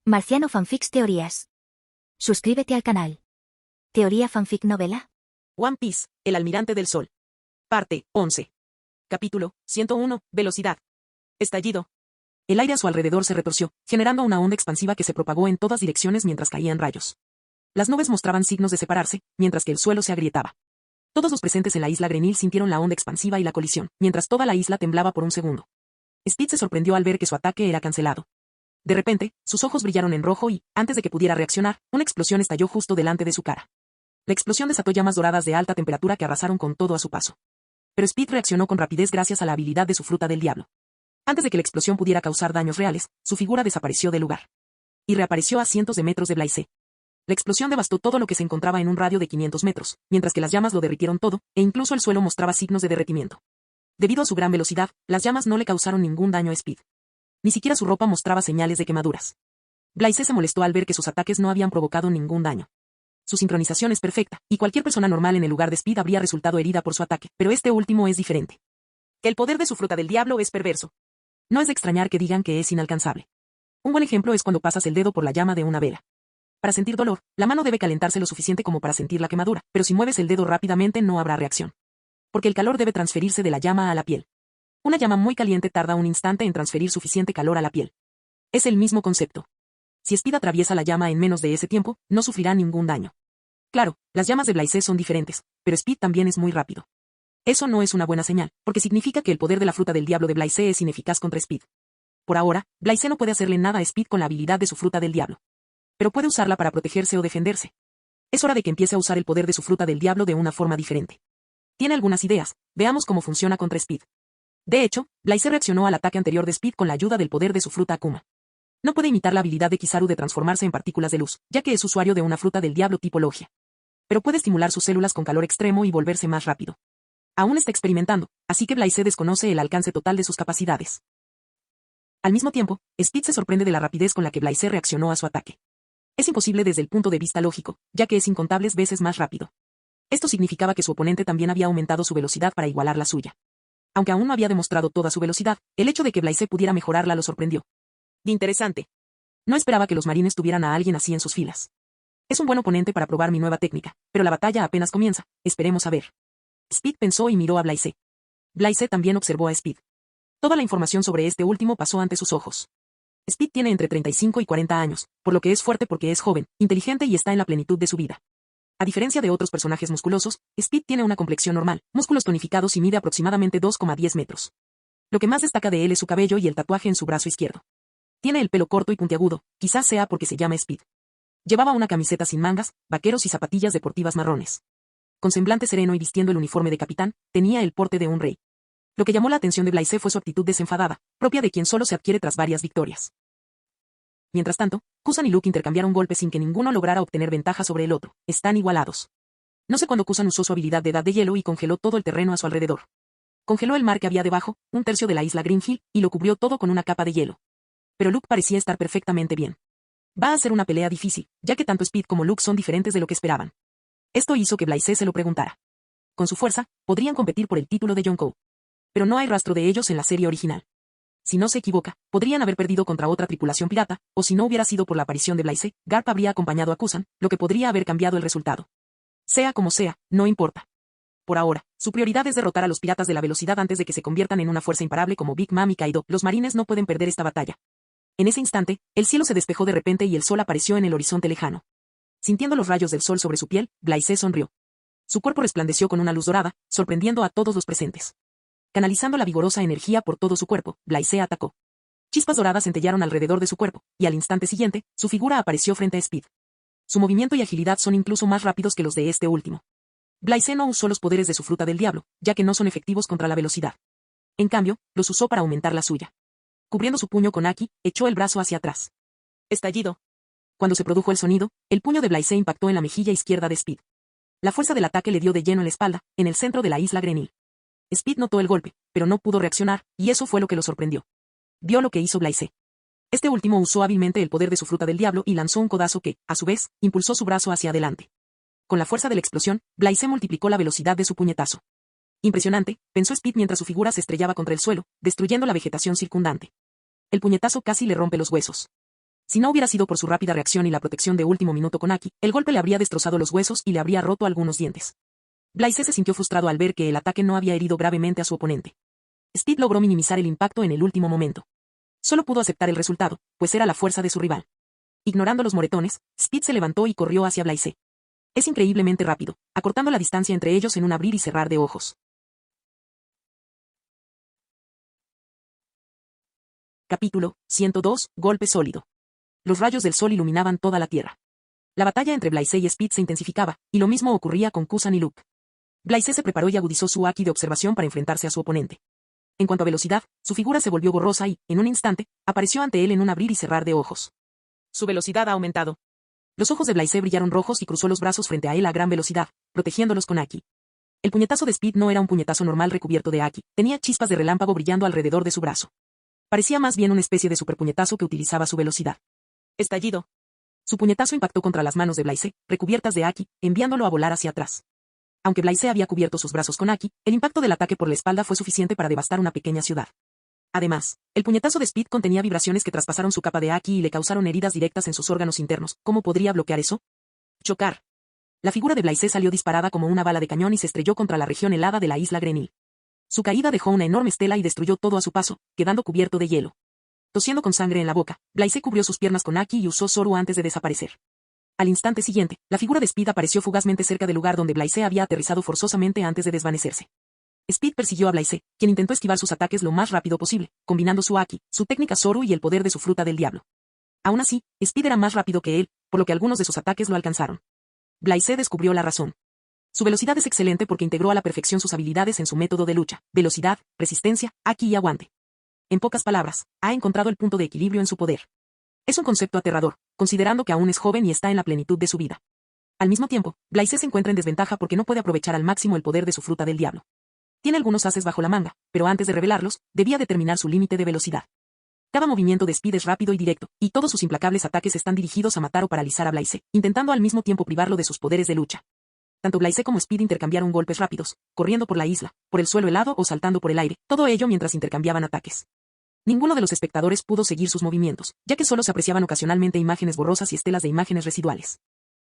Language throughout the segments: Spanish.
Marciano Fanfics Teorías. Suscríbete al canal. Teoría Fanfic Novela. One Piece, el Almirante del Sol. Parte 11. Capítulo 101, Velocidad. Estallido. El aire a su alrededor se retorció, generando una onda expansiva que se propagó en todas direcciones mientras caían rayos. Las nubes mostraban signos de separarse, mientras que el suelo se agrietaba. Todos los presentes en la isla Grenil sintieron la onda expansiva y la colisión, mientras toda la isla temblaba por un segundo. Speed se sorprendió al ver que su ataque era cancelado. De repente, sus ojos brillaron en rojo y, antes de que pudiera reaccionar, una explosión estalló justo delante de su cara. La explosión desató llamas doradas de alta temperatura que arrasaron con todo a su paso. Pero Speed reaccionó con rapidez gracias a la habilidad de su fruta del diablo. Antes de que la explosión pudiera causar daños reales, su figura desapareció del lugar. Y reapareció a cientos de metros de Blaise. La explosión devastó todo lo que se encontraba en un radio de 500 metros, mientras que las llamas lo derritieron todo, e incluso el suelo mostraba signos de derretimiento. Debido a su gran velocidad, las llamas no le causaron ningún daño a Speed. Ni siquiera su ropa mostraba señales de quemaduras. Blaise se molestó al ver que sus ataques no habían provocado ningún daño. Su sincronización es perfecta, y cualquier persona normal en el lugar de Speed habría resultado herida por su ataque, pero este último es diferente. El poder de su fruta del diablo es perverso. No es de extrañar que digan que es inalcanzable. Un buen ejemplo es cuando pasas el dedo por la llama de una vela. Para sentir dolor, la mano debe calentarse lo suficiente como para sentir la quemadura, pero si mueves el dedo rápidamente no habrá reacción. Porque el calor debe transferirse de la llama a la piel. Una llama muy caliente tarda un instante en transferir suficiente calor a la piel. Es el mismo concepto. Si Speed atraviesa la llama en menos de ese tiempo, no sufrirá ningún daño. Claro, las llamas de Blaise son diferentes, pero Speed también es muy rápido. Eso no es una buena señal, porque significa que el poder de la fruta del diablo de Blaise es ineficaz contra Speed. Por ahora, Blaise no puede hacerle nada a Speed con la habilidad de su fruta del diablo. Pero puede usarla para protegerse o defenderse. Es hora de que empiece a usar el poder de su fruta del diablo de una forma diferente. Tiene algunas ideas, veamos cómo funciona contra Speed. De hecho, Blaise reaccionó al ataque anterior de Speed con la ayuda del poder de su fruta Akuma. No puede imitar la habilidad de Kizaru de transformarse en partículas de luz, ya que es usuario de una fruta del diablo tipo Logia. Pero puede estimular sus células con calor extremo y volverse más rápido. Aún está experimentando, así que Blaise desconoce el alcance total de sus capacidades. Al mismo tiempo, Speed se sorprende de la rapidez con la que Blaise reaccionó a su ataque. Es imposible desde el punto de vista lógico, ya que es incontables veces más rápido. Esto significaba que su oponente también había aumentado su velocidad para igualar la suya. Aunque aún no había demostrado toda su velocidad, el hecho de que Blaise pudiera mejorarla lo sorprendió. Interesante. No esperaba que los marines tuvieran a alguien así en sus filas. Es un buen oponente para probar mi nueva técnica, pero la batalla apenas comienza, esperemos a ver. Speed pensó y miró a Blaise. Blaise también observó a Speed. Toda la información sobre este último pasó ante sus ojos. Speed tiene entre 35 y 40 años, por lo que es fuerte porque es joven, inteligente y está en la plenitud de su vida. A diferencia de otros personajes musculosos, Speed tiene una complexión normal, músculos tonificados y mide aproximadamente 2,10 metros. Lo que más destaca de él es su cabello y el tatuaje en su brazo izquierdo. Tiene el pelo corto y puntiagudo, quizás sea porque se llama Speed. Llevaba una camiseta sin mangas, vaqueros y zapatillas deportivas marrones. Con semblante sereno y vistiendo el uniforme de capitán, tenía el porte de un rey. Lo que llamó la atención de Blaise fue su actitud desenfadada, propia de quien solo se adquiere tras varias victorias. Mientras tanto, Kusan y Luke intercambiaron golpes sin que ninguno lograra obtener ventaja sobre el otro. Están igualados. No sé cuándo Kusan usó su habilidad de edad de hielo y congeló todo el terreno a su alrededor. Congeló el mar que había debajo, un tercio de la isla Green Hill, y lo cubrió todo con una capa de hielo. Pero Luke parecía estar perfectamente bien. Va a ser una pelea difícil, ya que tanto Speed como Luke son diferentes de lo que esperaban. Esto hizo que Blaise se lo preguntara. Con su fuerza, podrían competir por el título de Yonkou. Pero no hay rastro de ellos en la serie original. Si no se equivoca, podrían haber perdido contra otra tripulación pirata, o si no hubiera sido por la aparición de Blaise, Garp habría acompañado a Kusan, lo que podría haber cambiado el resultado. Sea como sea, no importa. Por ahora, su prioridad es derrotar a los piratas de la velocidad antes de que se conviertan en una fuerza imparable como Big Mom y Kaido. Los marines no pueden perder esta batalla. En ese instante, el cielo se despejó de repente y el sol apareció en el horizonte lejano. Sintiendo los rayos del sol sobre su piel, Blaise sonrió. Su cuerpo resplandeció con una luz dorada, sorprendiendo a todos los presentes. Canalizando la vigorosa energía por todo su cuerpo, Blaise atacó. Chispas doradas centellaron alrededor de su cuerpo, y al instante siguiente, su figura apareció frente a Speed. Su movimiento y agilidad son incluso más rápidos que los de este último. Blaise no usó los poderes de su fruta del diablo, ya que no son efectivos contra la velocidad. En cambio, los usó para aumentar la suya. Cubriendo su puño con Haki, echó el brazo hacia atrás. Estallido. Cuando se produjo el sonido, el puño de Blaise impactó en la mejilla izquierda de Speed. La fuerza del ataque le dio de lleno en la espalda, en el centro de la isla Grenil. Speed notó el golpe, pero no pudo reaccionar, y eso fue lo que lo sorprendió. Vio lo que hizo Blaise. Este último usó hábilmente el poder de su fruta del diablo y lanzó un codazo que, a su vez, impulsó su brazo hacia adelante. Con la fuerza de la explosión, Blaise multiplicó la velocidad de su puñetazo. Impresionante, pensó Speed mientras su figura se estrellaba contra el suelo, destruyendo la vegetación circundante. El puñetazo casi le rompe los huesos. Si no hubiera sido por su rápida reacción y la protección de último minuto con Aki, el golpe le habría destrozado los huesos y le habría roto algunos dientes. Blaise se sintió frustrado al ver que el ataque no había herido gravemente a su oponente. Speed logró minimizar el impacto en el último momento. Solo pudo aceptar el resultado, pues era la fuerza de su rival. Ignorando los moretones, Speed se levantó y corrió hacia Blaise. Es increíblemente rápido, acortando la distancia entre ellos en un abrir y cerrar de ojos. Capítulo 102. Golpe sólido. Los rayos del sol iluminaban toda la tierra. La batalla entre Blaise y Speed se intensificaba, y lo mismo ocurría con Kusan y Luke. Blaise se preparó y agudizó su Aki de observación para enfrentarse a su oponente. En cuanto a velocidad, su figura se volvió borrosa y, en un instante, apareció ante él en un abrir y cerrar de ojos. Su velocidad ha aumentado. Los ojos de Blaise brillaron rojos y cruzó los brazos frente a él a gran velocidad, protegiéndolos con Aki. El puñetazo de Speed no era un puñetazo normal recubierto de Aki, tenía chispas de relámpago brillando alrededor de su brazo. Parecía más bien una especie de superpuñetazo que utilizaba su velocidad. Estallido. Su puñetazo impactó contra las manos de Blaise, recubiertas de Aki, enviándolo a volar hacia atrás. Aunque Blaise había cubierto sus brazos con Aki, el impacto del ataque por la espalda fue suficiente para devastar una pequeña ciudad. Además, el puñetazo de Speed contenía vibraciones que traspasaron su capa de Aki y le causaron heridas directas en sus órganos internos. ¿Cómo podría bloquear eso? Chocar. La figura de Blaise salió disparada como una bala de cañón y se estrelló contra la región helada de la isla Grenil. Su caída dejó una enorme estela y destruyó todo a su paso, quedando cubierto de hielo. Tosiendo con sangre en la boca, Blaise cubrió sus piernas con Aki y usó Zoru antes de desaparecer. Al instante siguiente, la figura de Speed apareció fugazmente cerca del lugar donde Blaise había aterrizado forzosamente antes de desvanecerse. Speed persiguió a Blaise, quien intentó esquivar sus ataques lo más rápido posible, combinando su Aki, su técnica Zoru y el poder de su fruta del diablo. Aún así, Speed era más rápido que él, por lo que algunos de sus ataques lo alcanzaron. Blaise descubrió la razón. Su velocidad es excelente porque integró a la perfección sus habilidades en su método de lucha: velocidad, resistencia, Aki y aguante. En pocas palabras, ha encontrado el punto de equilibrio en su poder. Es un concepto aterrador, considerando que aún es joven y está en la plenitud de su vida. Al mismo tiempo, Blaise se encuentra en desventaja porque no puede aprovechar al máximo el poder de su fruta del diablo. Tiene algunos ases bajo la manga, pero antes de revelarlos, debía determinar su límite de velocidad. Cada movimiento de Speed es rápido y directo, y todos sus implacables ataques están dirigidos a matar o paralizar a Blaise, intentando al mismo tiempo privarlo de sus poderes de lucha. Tanto Blaise como Speed intercambiaron golpes rápidos, corriendo por la isla, por el suelo helado o saltando por el aire, todo ello mientras intercambiaban ataques. Ninguno de los espectadores pudo seguir sus movimientos, ya que solo se apreciaban ocasionalmente imágenes borrosas y estelas de imágenes residuales.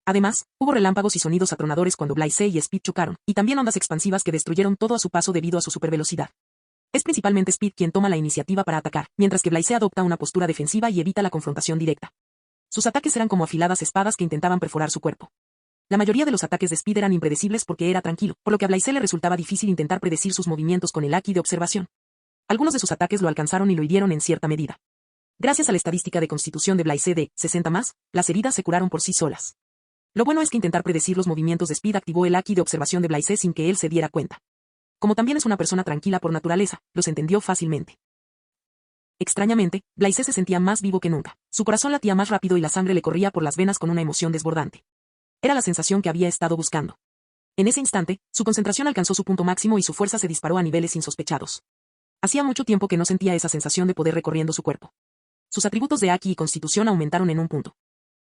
Además, hubo relámpagos y sonidos atronadores cuando Blaise y Speed chocaron, y también ondas expansivas que destruyeron todo a su paso debido a su supervelocidad. Es principalmente Speed quien toma la iniciativa para atacar, mientras que Blaise adopta una postura defensiva y evita la confrontación directa. Sus ataques eran como afiladas espadas que intentaban perforar su cuerpo. La mayoría de los ataques de Speed eran impredecibles porque era tranquilo, por lo que a Blaise le resultaba difícil intentar predecir sus movimientos con el Aki de observación. Algunos de sus ataques lo alcanzaron y lo hirieron en cierta medida. Gracias a la estadística de constitución de Blaise de 60 más, las heridas se curaron por sí solas. Lo bueno es que intentar predecir los movimientos de Speed activó el Aki de observación de Blaise sin que él se diera cuenta. Como también es una persona tranquila por naturaleza, los entendió fácilmente. Extrañamente, Blaise se sentía más vivo que nunca. Su corazón latía más rápido y la sangre le corría por las venas con una emoción desbordante. Era la sensación que había estado buscando. En ese instante, su concentración alcanzó su punto máximo y su fuerza se disparó a niveles insospechados. Hacía mucho tiempo que no sentía esa sensación de poder recorriendo su cuerpo. Sus atributos de Aki y constitución aumentaron en un punto.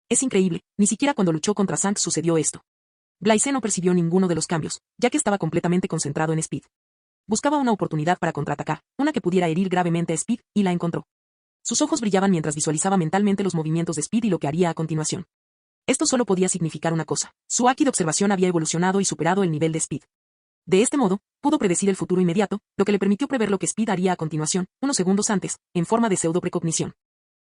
Es increíble, ni siquiera cuando luchó contra Zank sucedió esto. Blaise no percibió ninguno de los cambios, ya que estaba completamente concentrado en Speed. Buscaba una oportunidad para contraatacar, una que pudiera herir gravemente a Speed, y la encontró. Sus ojos brillaban mientras visualizaba mentalmente los movimientos de Speed y lo que haría a continuación. Esto solo podía significar una cosa: su Aki de observación había evolucionado y superado el nivel de Speed. De este modo, pudo predecir el futuro inmediato, lo que le permitió prever lo que Speed haría a continuación, unos segundos antes, en forma de pseudo-precognición.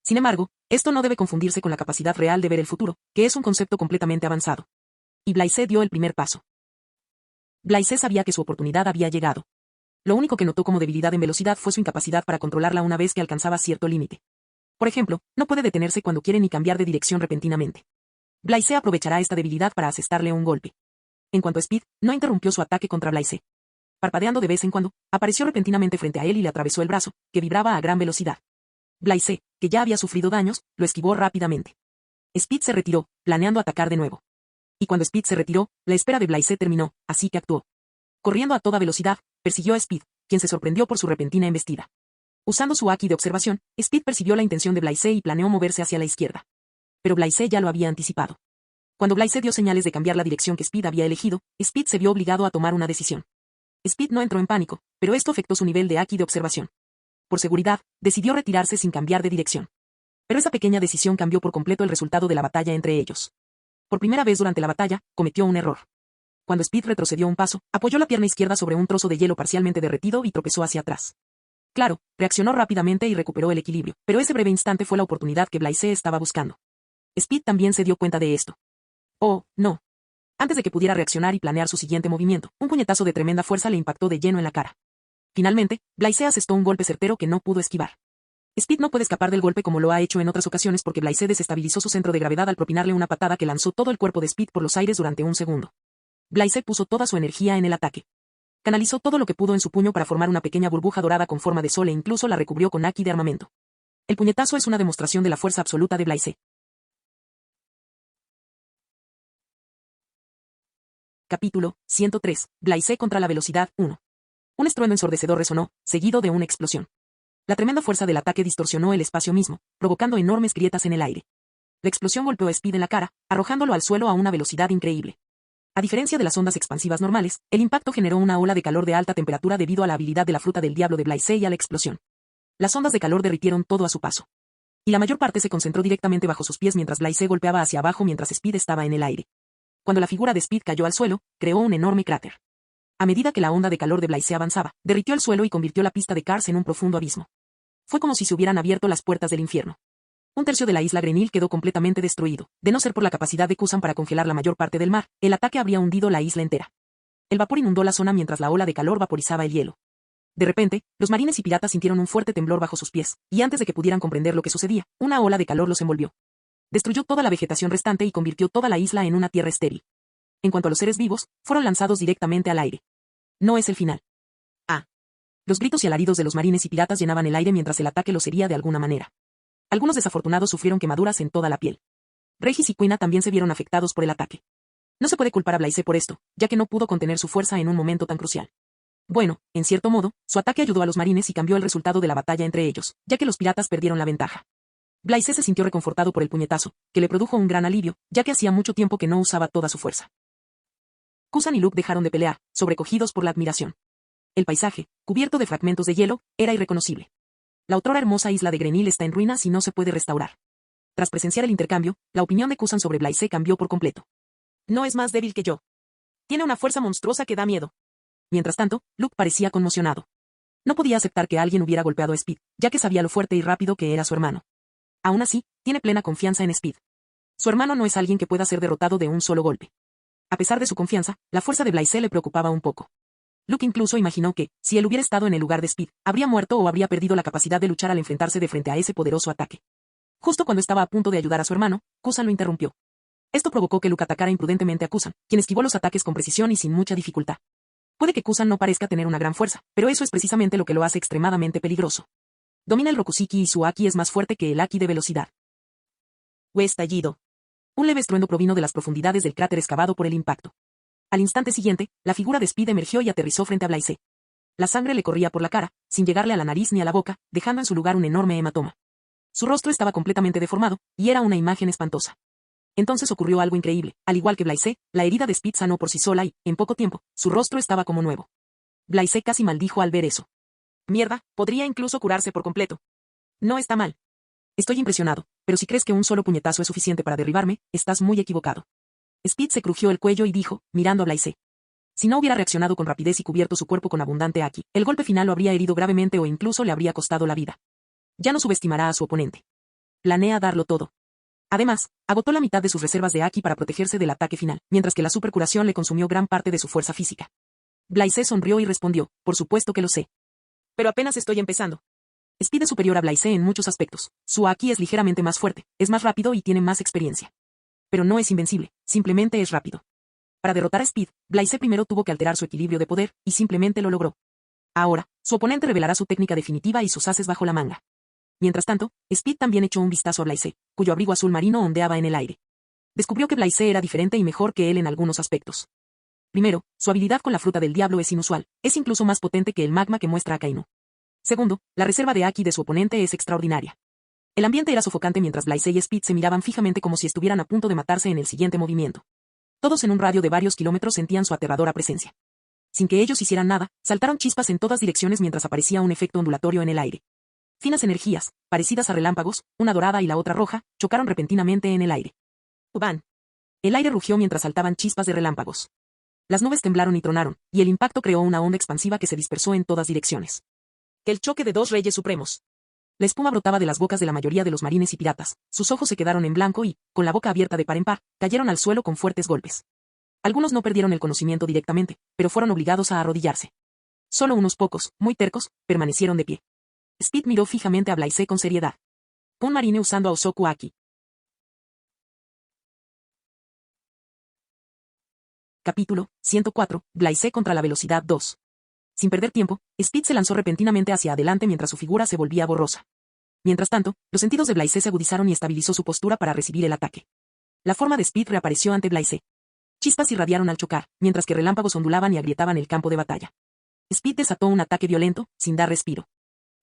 Sin embargo, esto no debe confundirse con la capacidad real de ver el futuro, que es un concepto completamente avanzado. Y Blaise dio el primer paso. Blaise sabía que su oportunidad había llegado. Lo único que notó como debilidad en velocidad fue su incapacidad para controlarla una vez que alcanzaba cierto límite. Por ejemplo, no puede detenerse cuando quiere ni cambiar de dirección repentinamente. Blaise aprovechará esta debilidad para asestarle un golpe. En cuanto a Speed, no interrumpió su ataque contra Blaise. Parpadeando de vez en cuando, apareció repentinamente frente a él y le atravesó el brazo, que vibraba a gran velocidad. Blaise, que ya había sufrido daños, lo esquivó rápidamente. Speed se retiró, planeando atacar de nuevo. Y cuando Speed se retiró, la espera de Blaise terminó, así que actuó. Corriendo a toda velocidad, persiguió a Speed, quien se sorprendió por su repentina embestida. Usando su Aki de observación, Speed percibió la intención de Blaise y planeó moverse hacia la izquierda. Pero Blaise ya lo había anticipado. Cuando Blaise dio señales de cambiar la dirección que Speed había elegido, Speed se vio obligado a tomar una decisión. Speed no entró en pánico, pero esto afectó su nivel de Aki de observación. Por seguridad, decidió retirarse sin cambiar de dirección. Pero esa pequeña decisión cambió por completo el resultado de la batalla entre ellos. Por primera vez durante la batalla, cometió un error. Cuando Speed retrocedió un paso, apoyó la pierna izquierda sobre un trozo de hielo parcialmente derretido y tropezó hacia atrás. Claro, reaccionó rápidamente y recuperó el equilibrio, pero ese breve instante fue la oportunidad que Blaise estaba buscando. Speed también se dio cuenta de esto. Oh, no. Antes de que pudiera reaccionar y planear su siguiente movimiento, un puñetazo de tremenda fuerza le impactó de lleno en la cara. Finalmente, Blaise asestó un golpe certero que no pudo esquivar. Speed no puede escapar del golpe como lo ha hecho en otras ocasiones porque Blaise desestabilizó su centro de gravedad al propinarle una patada que lanzó todo el cuerpo de Speed por los aires durante un segundo. Blaise puso toda su energía en el ataque. Canalizó todo lo que pudo en su puño para formar una pequeña burbuja dorada con forma de sol e incluso la recubrió con haki de armamento. El puñetazo es una demostración de la fuerza absoluta de Blaise. Capítulo 103. Blaise contra la velocidad 1. Un estruendo ensordecedor resonó, seguido de una explosión. La tremenda fuerza del ataque distorsionó el espacio mismo, provocando enormes grietas en el aire. La explosión golpeó a Speed en la cara, arrojándolo al suelo a una velocidad increíble. A diferencia de las ondas expansivas normales, el impacto generó una ola de calor de alta temperatura debido a la habilidad de la fruta del diablo de Blaise y a la explosión. Las ondas de calor derritieron todo a su paso. Y la mayor parte se concentró directamente bajo sus pies mientras Blaise golpeaba hacia abajo mientras Speed estaba en el aire. Cuando la figura de Speed cayó al suelo, creó un enorme cráter. A medida que la onda de calor de Blaise avanzaba, derritió el suelo y convirtió la pista de Cars en un profundo abismo. Fue como si se hubieran abierto las puertas del infierno. Un tercio de la isla Grenil quedó completamente destruido. De no ser por la capacidad de Kusan para congelar la mayor parte del mar, el ataque habría hundido la isla entera. El vapor inundó la zona mientras la ola de calor vaporizaba el hielo. De repente, los marines y piratas sintieron un fuerte temblor bajo sus pies, y antes de que pudieran comprender lo que sucedía, una ola de calor los envolvió. Destruyó toda la vegetación restante y convirtió toda la isla en una tierra estéril. En cuanto a los seres vivos, fueron lanzados directamente al aire. No es el final. Los gritos y alaridos de los marines y piratas llenaban el aire mientras el ataque los hería de alguna manera. Algunos desafortunados sufrieron quemaduras en toda la piel. Regis y Quina también se vieron afectados por el ataque. No se puede culpar a Blaise por esto, ya que no pudo contener su fuerza en un momento tan crucial. Bueno, en cierto modo, su ataque ayudó a los marines y cambió el resultado de la batalla entre ellos, ya que los piratas perdieron la ventaja. Blaise se sintió reconfortado por el puñetazo, que le produjo un gran alivio, ya que hacía mucho tiempo que no usaba toda su fuerza. Kusan y Luke dejaron de pelear, sobrecogidos por la admiración. El paisaje, cubierto de fragmentos de hielo, era irreconocible. La otrora hermosa isla de Grenil está en ruinas y no se puede restaurar. Tras presenciar el intercambio, la opinión de Kusan sobre Blaise cambió por completo. No es más débil que yo. Tiene una fuerza monstruosa que da miedo. Mientras tanto, Luke parecía conmocionado. No podía aceptar que alguien hubiera golpeado a Speed, ya que sabía lo fuerte y rápido que era su hermano. Aún así, tiene plena confianza en Speed. Su hermano no es alguien que pueda ser derrotado de un solo golpe. A pesar de su confianza, la fuerza de Blaise le preocupaba un poco. Luke incluso imaginó que, si él hubiera estado en el lugar de Speed, habría muerto o habría perdido la capacidad de luchar al enfrentarse de frente a ese poderoso ataque. Justo cuando estaba a punto de ayudar a su hermano, Kusan lo interrumpió. Esto provocó que Luke atacara imprudentemente a Kusan, quien esquivó los ataques con precisión y sin mucha dificultad. Puede que Kusan no parezca tener una gran fuerza, pero eso es precisamente lo que lo hace extremadamente peligroso. Domina el Rokusiki y su haki es más fuerte que el haki de velocidad. Estallido. Un leve estruendo provino de las profundidades del cráter excavado por el impacto. Al instante siguiente, la figura de Speed emergió y aterrizó frente a Blaise. La sangre le corría por la cara, sin llegarle a la nariz ni a la boca, dejando en su lugar un enorme hematoma. Su rostro estaba completamente deformado, y era una imagen espantosa. Entonces ocurrió algo increíble. Al igual que Blaise, la herida de Speed sanó por sí sola y, en poco tiempo, su rostro estaba como nuevo. Blaise casi maldijo al ver eso. Mierda, podría incluso curarse por completo. No está mal. Estoy impresionado, pero si crees que un solo puñetazo es suficiente para derribarme, estás muy equivocado. Speed se crujió el cuello y dijo, mirando a Blaise. Si no hubiera reaccionado con rapidez y cubierto su cuerpo con abundante haki, el golpe final lo habría herido gravemente o incluso le habría costado la vida. Ya no subestimará a su oponente. Planea darlo todo. Además, agotó la mitad de sus reservas de haki para protegerse del ataque final, mientras que la supercuración le consumió gran parte de su fuerza física. Blaise sonrió y respondió, por supuesto que lo sé. Pero apenas estoy empezando. Speed es superior a Blaise en muchos aspectos. Su haki es ligeramente más fuerte, es más rápido y tiene más experiencia. Pero no es invencible, simplemente es rápido. Para derrotar a Speed, Blaise primero tuvo que alterar su equilibrio de poder, y simplemente lo logró. Ahora, su oponente revelará su técnica definitiva y sus ases bajo la manga. Mientras tanto, Speed también echó un vistazo a Blaise, cuyo abrigo azul marino ondeaba en el aire. Descubrió que Blaise era diferente y mejor que él en algunos aspectos. Primero, su habilidad con la fruta del diablo es inusual, es incluso más potente que el magma que muestra Akainu. Segundo, la reserva de haki de su oponente es extraordinaria. El ambiente era sofocante mientras Blaise y Speed se miraban fijamente como si estuvieran a punto de matarse en el siguiente movimiento. Todos en un radio de varios kilómetros sentían su aterradora presencia. Sin que ellos hicieran nada, saltaron chispas en todas direcciones mientras aparecía un efecto ondulatorio en el aire. Finas energías, parecidas a relámpagos, una dorada y la otra roja, chocaron repentinamente en el aire. ¡Van! El aire rugió mientras saltaban chispas de relámpagos. Las nubes temblaron y tronaron, y el impacto creó una onda expansiva que se dispersó en todas direcciones. El choque de dos reyes supremos. La espuma brotaba de las bocas de la mayoría de los marines y piratas, sus ojos se quedaron en blanco y, con la boca abierta de par en par, cayeron al suelo con fuertes golpes. Algunos no perdieron el conocimiento directamente, pero fueron obligados a arrodillarse. Solo unos pocos, muy tercos, permanecieron de pie. Speed miró fijamente a Blaise con seriedad. Un marine usando a Osoku Aki. Capítulo 104. Blaise contra la velocidad 2. Sin perder tiempo, Speed se lanzó repentinamente hacia adelante mientras su figura se volvía borrosa. Mientras tanto, los sentidos de Blaise se agudizaron y estabilizó su postura para recibir el ataque. La forma de Speed reapareció ante Blaise. Chispas irradiaron al chocar, mientras que relámpagos ondulaban y agrietaban el campo de batalla. Speed desató un ataque violento, sin dar respiro.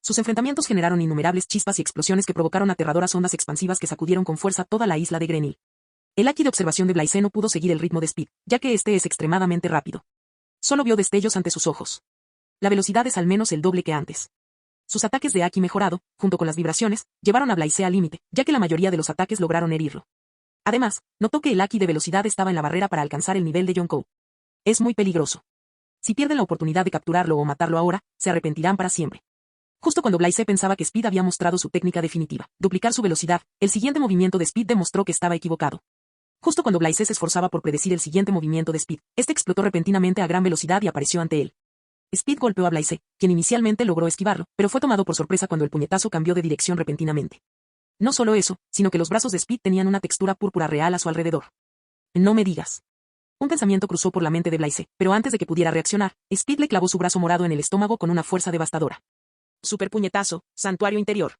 Sus enfrentamientos generaron innumerables chispas y explosiones que provocaron aterradoras ondas expansivas que sacudieron con fuerza toda la isla de Grenil. El Aki de observación de Blaise no pudo seguir el ritmo de Speed, ya que este es extremadamente rápido. Solo vio destellos ante sus ojos. La velocidad es al menos el doble que antes. Sus ataques de Aki mejorado, junto con las vibraciones, llevaron a Blaise al límite, ya que la mayoría de los ataques lograron herirlo. Además, notó que el Aki de velocidad estaba en la barrera para alcanzar el nivel de Yonkou. Es muy peligroso. Si pierden la oportunidad de capturarlo o matarlo ahora, se arrepentirán para siempre. Justo cuando Blaise pensaba que Speed había mostrado su técnica definitiva, duplicar su velocidad, el siguiente movimiento de Speed demostró que estaba equivocado. Justo cuando Blaise se esforzaba por predecir el siguiente movimiento de Speed, este explotó repentinamente a gran velocidad y apareció ante él. Speed golpeó a Blaise, quien inicialmente logró esquivarlo, pero fue tomado por sorpresa cuando el puñetazo cambió de dirección repentinamente. No solo eso, sino que los brazos de Speed tenían una textura púrpura real a su alrededor. No me digas. Un pensamiento cruzó por la mente de Blaise, pero antes de que pudiera reaccionar, Speed le clavó su brazo morado en el estómago con una fuerza devastadora. Superpuñetazo, santuario interior.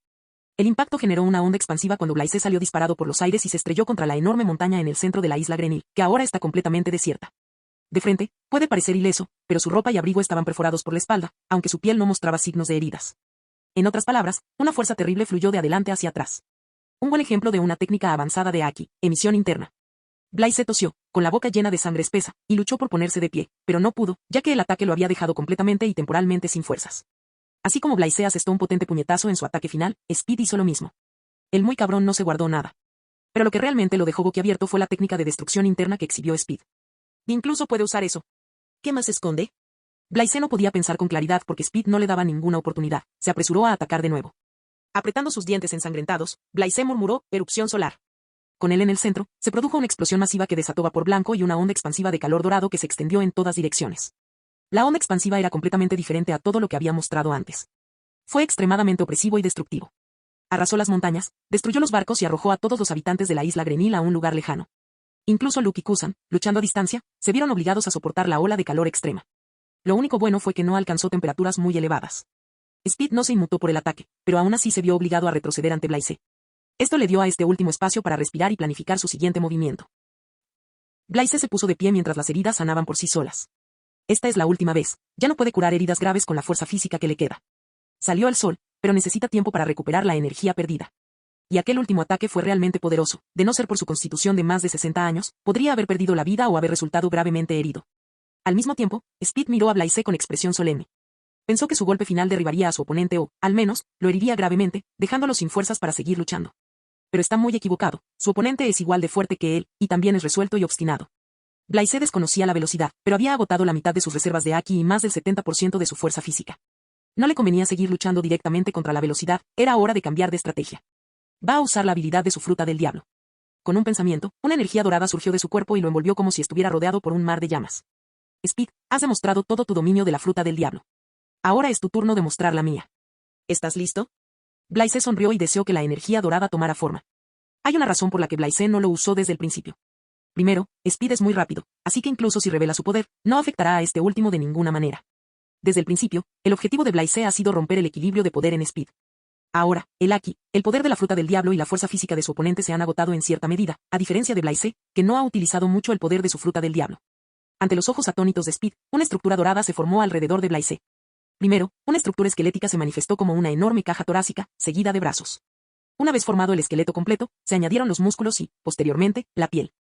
El impacto generó una onda expansiva cuando Blaise salió disparado por los aires y se estrelló contra la enorme montaña en el centro de la isla Grenil, que ahora está completamente desierta. De frente, puede parecer ileso, pero su ropa y abrigo estaban perforados por la espalda, aunque su piel no mostraba signos de heridas. En otras palabras, una fuerza terrible fluyó de adelante hacia atrás. Un buen ejemplo de una técnica avanzada de Aki, emisión interna. Blaise tosió, con la boca llena de sangre espesa, y luchó por ponerse de pie, pero no pudo, ya que el ataque lo había dejado completamente y temporalmente sin fuerzas. Así como Blaise asestó un potente puñetazo en su ataque final, Speed hizo lo mismo. El muy cabrón no se guardó nada. Pero lo que realmente lo dejó boquiabierto fue la técnica de destrucción interna que exhibió Speed. Incluso puede usar eso. ¿Qué más esconde? Blaise no podía pensar con claridad porque Speed no le daba ninguna oportunidad. Se apresuró a atacar de nuevo. Apretando sus dientes ensangrentados, Blaise murmuró, erupción solar. Con él en el centro, se produjo una explosión masiva que desató vapor blanco y una onda expansiva de calor dorado que se extendió en todas direcciones. La onda expansiva era completamente diferente a todo lo que había mostrado antes. Fue extremadamente opresivo y destructivo. Arrasó las montañas, destruyó los barcos y arrojó a todos los habitantes de la isla Grenil a un lugar lejano. Incluso Luke y Kusan, luchando a distancia, se vieron obligados a soportar la ola de calor extrema. Lo único bueno fue que no alcanzó temperaturas muy elevadas. Speed no se inmutó por el ataque, pero aún así se vio obligado a retroceder ante Blaise. Esto le dio a este último espacio para respirar y planificar su siguiente movimiento. Blaise se puso de pie mientras las heridas sanaban por sí solas. Esta es la última vez, ya no puede curar heridas graves con la fuerza física que le queda. Salió al sol, pero necesita tiempo para recuperar la energía perdida. Y aquel último ataque fue realmente poderoso, de no ser por su constitución de más de 60 años, podría haber perdido la vida o haber resultado gravemente herido. Al mismo tiempo, Speed miró a Blaise con expresión solemne. Pensó que su golpe final derribaría a su oponente o, al menos, lo heriría gravemente, dejándolo sin fuerzas para seguir luchando. Pero está muy equivocado, su oponente es igual de fuerte que él, y también es resuelto y obstinado. Blaise desconocía la velocidad, pero había agotado la mitad de sus reservas de Aki y más del 70% de su fuerza física. No le convenía seguir luchando directamente contra la velocidad, era hora de cambiar de estrategia. Va a usar la habilidad de su fruta del diablo. Con un pensamiento, una energía dorada surgió de su cuerpo y lo envolvió como si estuviera rodeado por un mar de llamas. Speed, has demostrado todo tu dominio de la fruta del diablo. Ahora es tu turno de mostrar la mía. ¿Estás listo? Blaise sonrió y deseó que la energía dorada tomara forma. Hay una razón por la que Blaise no lo usó desde el principio. Primero, Speed es muy rápido, así que incluso si revela su poder, no afectará a este último de ninguna manera. Desde el principio, el objetivo de Blaise ha sido romper el equilibrio de poder en Speed. Ahora, el Aki, el poder de la fruta del diablo y la fuerza física de su oponente se han agotado en cierta medida, a diferencia de Blaise, que no ha utilizado mucho el poder de su fruta del diablo. Ante los ojos atónitos de Speed, una estructura dorada se formó alrededor de Blaise. Primero, una estructura esquelética se manifestó como una enorme caja torácica, seguida de brazos. Una vez formado el esqueleto completo, se añadieron los músculos y, posteriormente, la piel.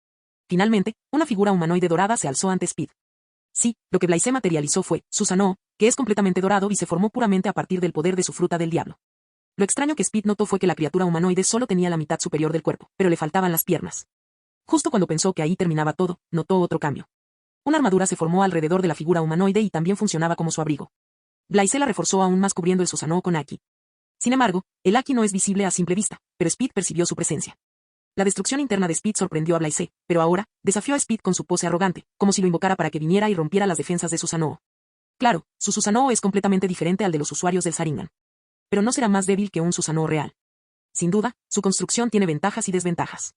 Finalmente, una figura humanoide dorada se alzó ante Speed. Sí, lo que Blaise materializó fue Susanoo, que es completamente dorado y se formó puramente a partir del poder de su fruta del diablo. Lo extraño que Speed notó fue que la criatura humanoide solo tenía la mitad superior del cuerpo, pero le faltaban las piernas. Justo cuando pensó que ahí terminaba todo, notó otro cambio. Una armadura se formó alrededor de la figura humanoide y también funcionaba como su abrigo. Blaise la reforzó aún más cubriendo el Susanoo con Aki. Sin embargo, el Aki no es visible a simple vista, pero Speed percibió su presencia. La destrucción interna de Speed sorprendió a Blaise, pero ahora, desafió a Speed con su pose arrogante, como si lo invocara para que viniera y rompiera las defensas de Susanoo. Claro, su Susanoo es completamente diferente al de los usuarios del Sharingan. Pero no será más débil que un Susanoo real. Sin duda, su construcción tiene ventajas y desventajas.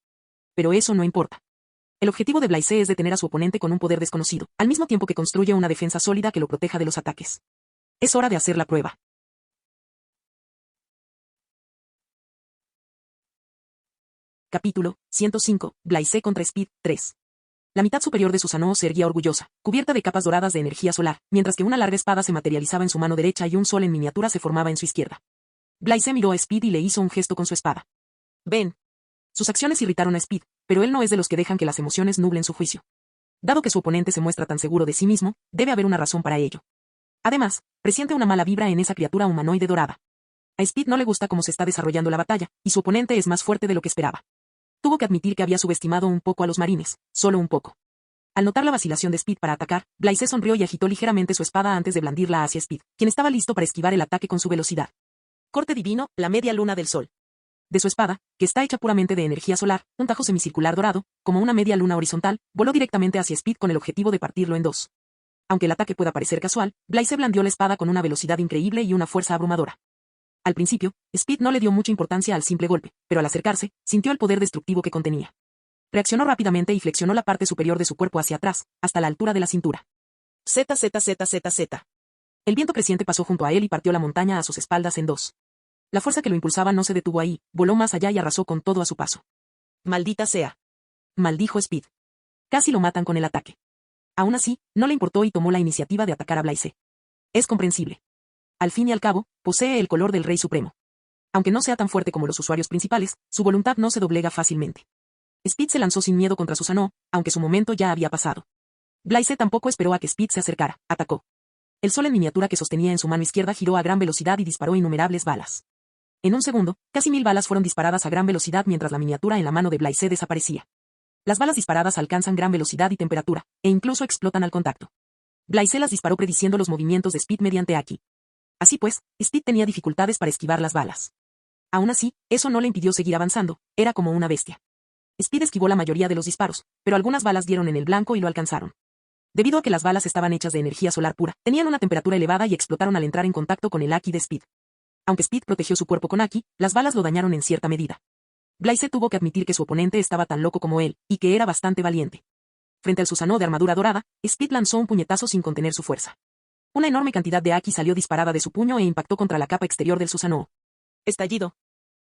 Pero eso no importa. El objetivo de Blaise es detener a su oponente con un poder desconocido, al mismo tiempo que construye una defensa sólida que lo proteja de los ataques. Es hora de hacer la prueba. Capítulo 105, Blaise contra Speed 3. La mitad superior de Susanoo se erguía orgullosa, cubierta de capas doradas de energía solar, mientras que una larga espada se materializaba en su mano derecha y un sol en miniatura se formaba en su izquierda. Blaise miró a Speed y le hizo un gesto con su espada. «Ven». Sus acciones irritaron a Speed, pero él no es de los que dejan que las emociones nublen su juicio. Dado que su oponente se muestra tan seguro de sí mismo, debe haber una razón para ello. Además, presiente una mala vibra en esa criatura humanoide dorada. A Speed no le gusta cómo se está desarrollando la batalla, y su oponente es más fuerte de lo que esperaba. Tuvo que admitir que había subestimado un poco a los marines, solo un poco. Al notar la vacilación de Speed para atacar, Blaise sonrió y agitó ligeramente su espada antes de blandirla hacia Speed, quien estaba listo para esquivar el ataque con su velocidad. Corte divino, la media luna del sol. De su espada, que está hecha puramente de energía solar, un tajo semicircular dorado, como una media luna horizontal, voló directamente hacia Speed con el objetivo de partirlo en dos. Aunque el ataque pueda parecer casual, Blaise blandió la espada con una velocidad increíble y una fuerza abrumadora. Al principio, Speed no le dio mucha importancia al simple golpe, pero al acercarse, sintió el poder destructivo que contenía. Reaccionó rápidamente y flexionó la parte superior de su cuerpo hacia atrás, hasta la altura de la cintura. Z. El viento creciente pasó junto a él y partió la montaña a sus espaldas en dos. La fuerza que lo impulsaba no se detuvo ahí, voló más allá y arrasó con todo a su paso. «Maldita sea», maldijo Speed. Casi lo matan con el ataque. Aún así, no le importó y tomó la iniciativa de atacar a Blaise. Es comprensible. Al fin y al cabo, posee el color del Rey Supremo. Aunque no sea tan fuerte como los usuarios principales, su voluntad no se doblega fácilmente. Speed se lanzó sin miedo contra Susanoo, aunque su momento ya había pasado. Blaise tampoco esperó a que Speed se acercara, atacó. El sol en miniatura que sostenía en su mano izquierda giró a gran velocidad y disparó innumerables balas. En un segundo, casi 1000 balas fueron disparadas a gran velocidad mientras la miniatura en la mano de Blaise desaparecía. Las balas disparadas alcanzan gran velocidad y temperatura, e incluso explotan al contacto. Blaise las disparó prediciendo los movimientos de Speed mediante Aki. Así pues, Speed tenía dificultades para esquivar las balas. Aún así, eso no le impidió seguir avanzando, era como una bestia. Speed esquivó la mayoría de los disparos, pero algunas balas dieron en el blanco y lo alcanzaron. Debido a que las balas estaban hechas de energía solar pura, tenían una temperatura elevada y explotaron al entrar en contacto con el Aki de Speed. Aunque Speed protegió su cuerpo con Aki, las balas lo dañaron en cierta medida. Blaise tuvo que admitir que su oponente estaba tan loco como él, y que era bastante valiente. Frente al Susanoo de armadura dorada, Speed lanzó un puñetazo sin contener su fuerza. Una enorme cantidad de Aki salió disparada de su puño e impactó contra la capa exterior del Susanoo. Estallido.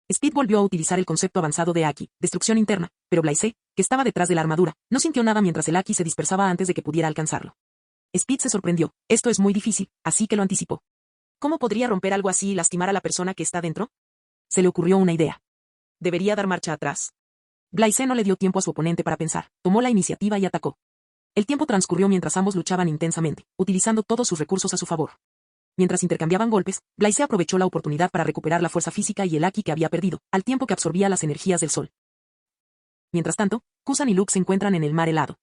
Speed volvió a utilizar el concepto avanzado de Aki, destrucción interna, pero Blaise, que estaba detrás de la armadura, no sintió nada mientras el Aki se dispersaba antes de que pudiera alcanzarlo. Speed se sorprendió, esto es muy difícil, así que lo anticipó. ¿Cómo podría romper algo así y lastimar a la persona que está dentro? Se le ocurrió una idea. Debería dar marcha atrás. Blaise no le dio tiempo a su oponente para pensar, tomó la iniciativa y atacó. El tiempo transcurrió mientras ambos luchaban intensamente, utilizando todos sus recursos a su favor. Mientras intercambiaban golpes, Blaise aprovechó la oportunidad para recuperar la fuerza física y el Aki que había perdido, al tiempo que absorbía las energías del sol. Mientras tanto, Kusan y Luke se encuentran en el mar helado.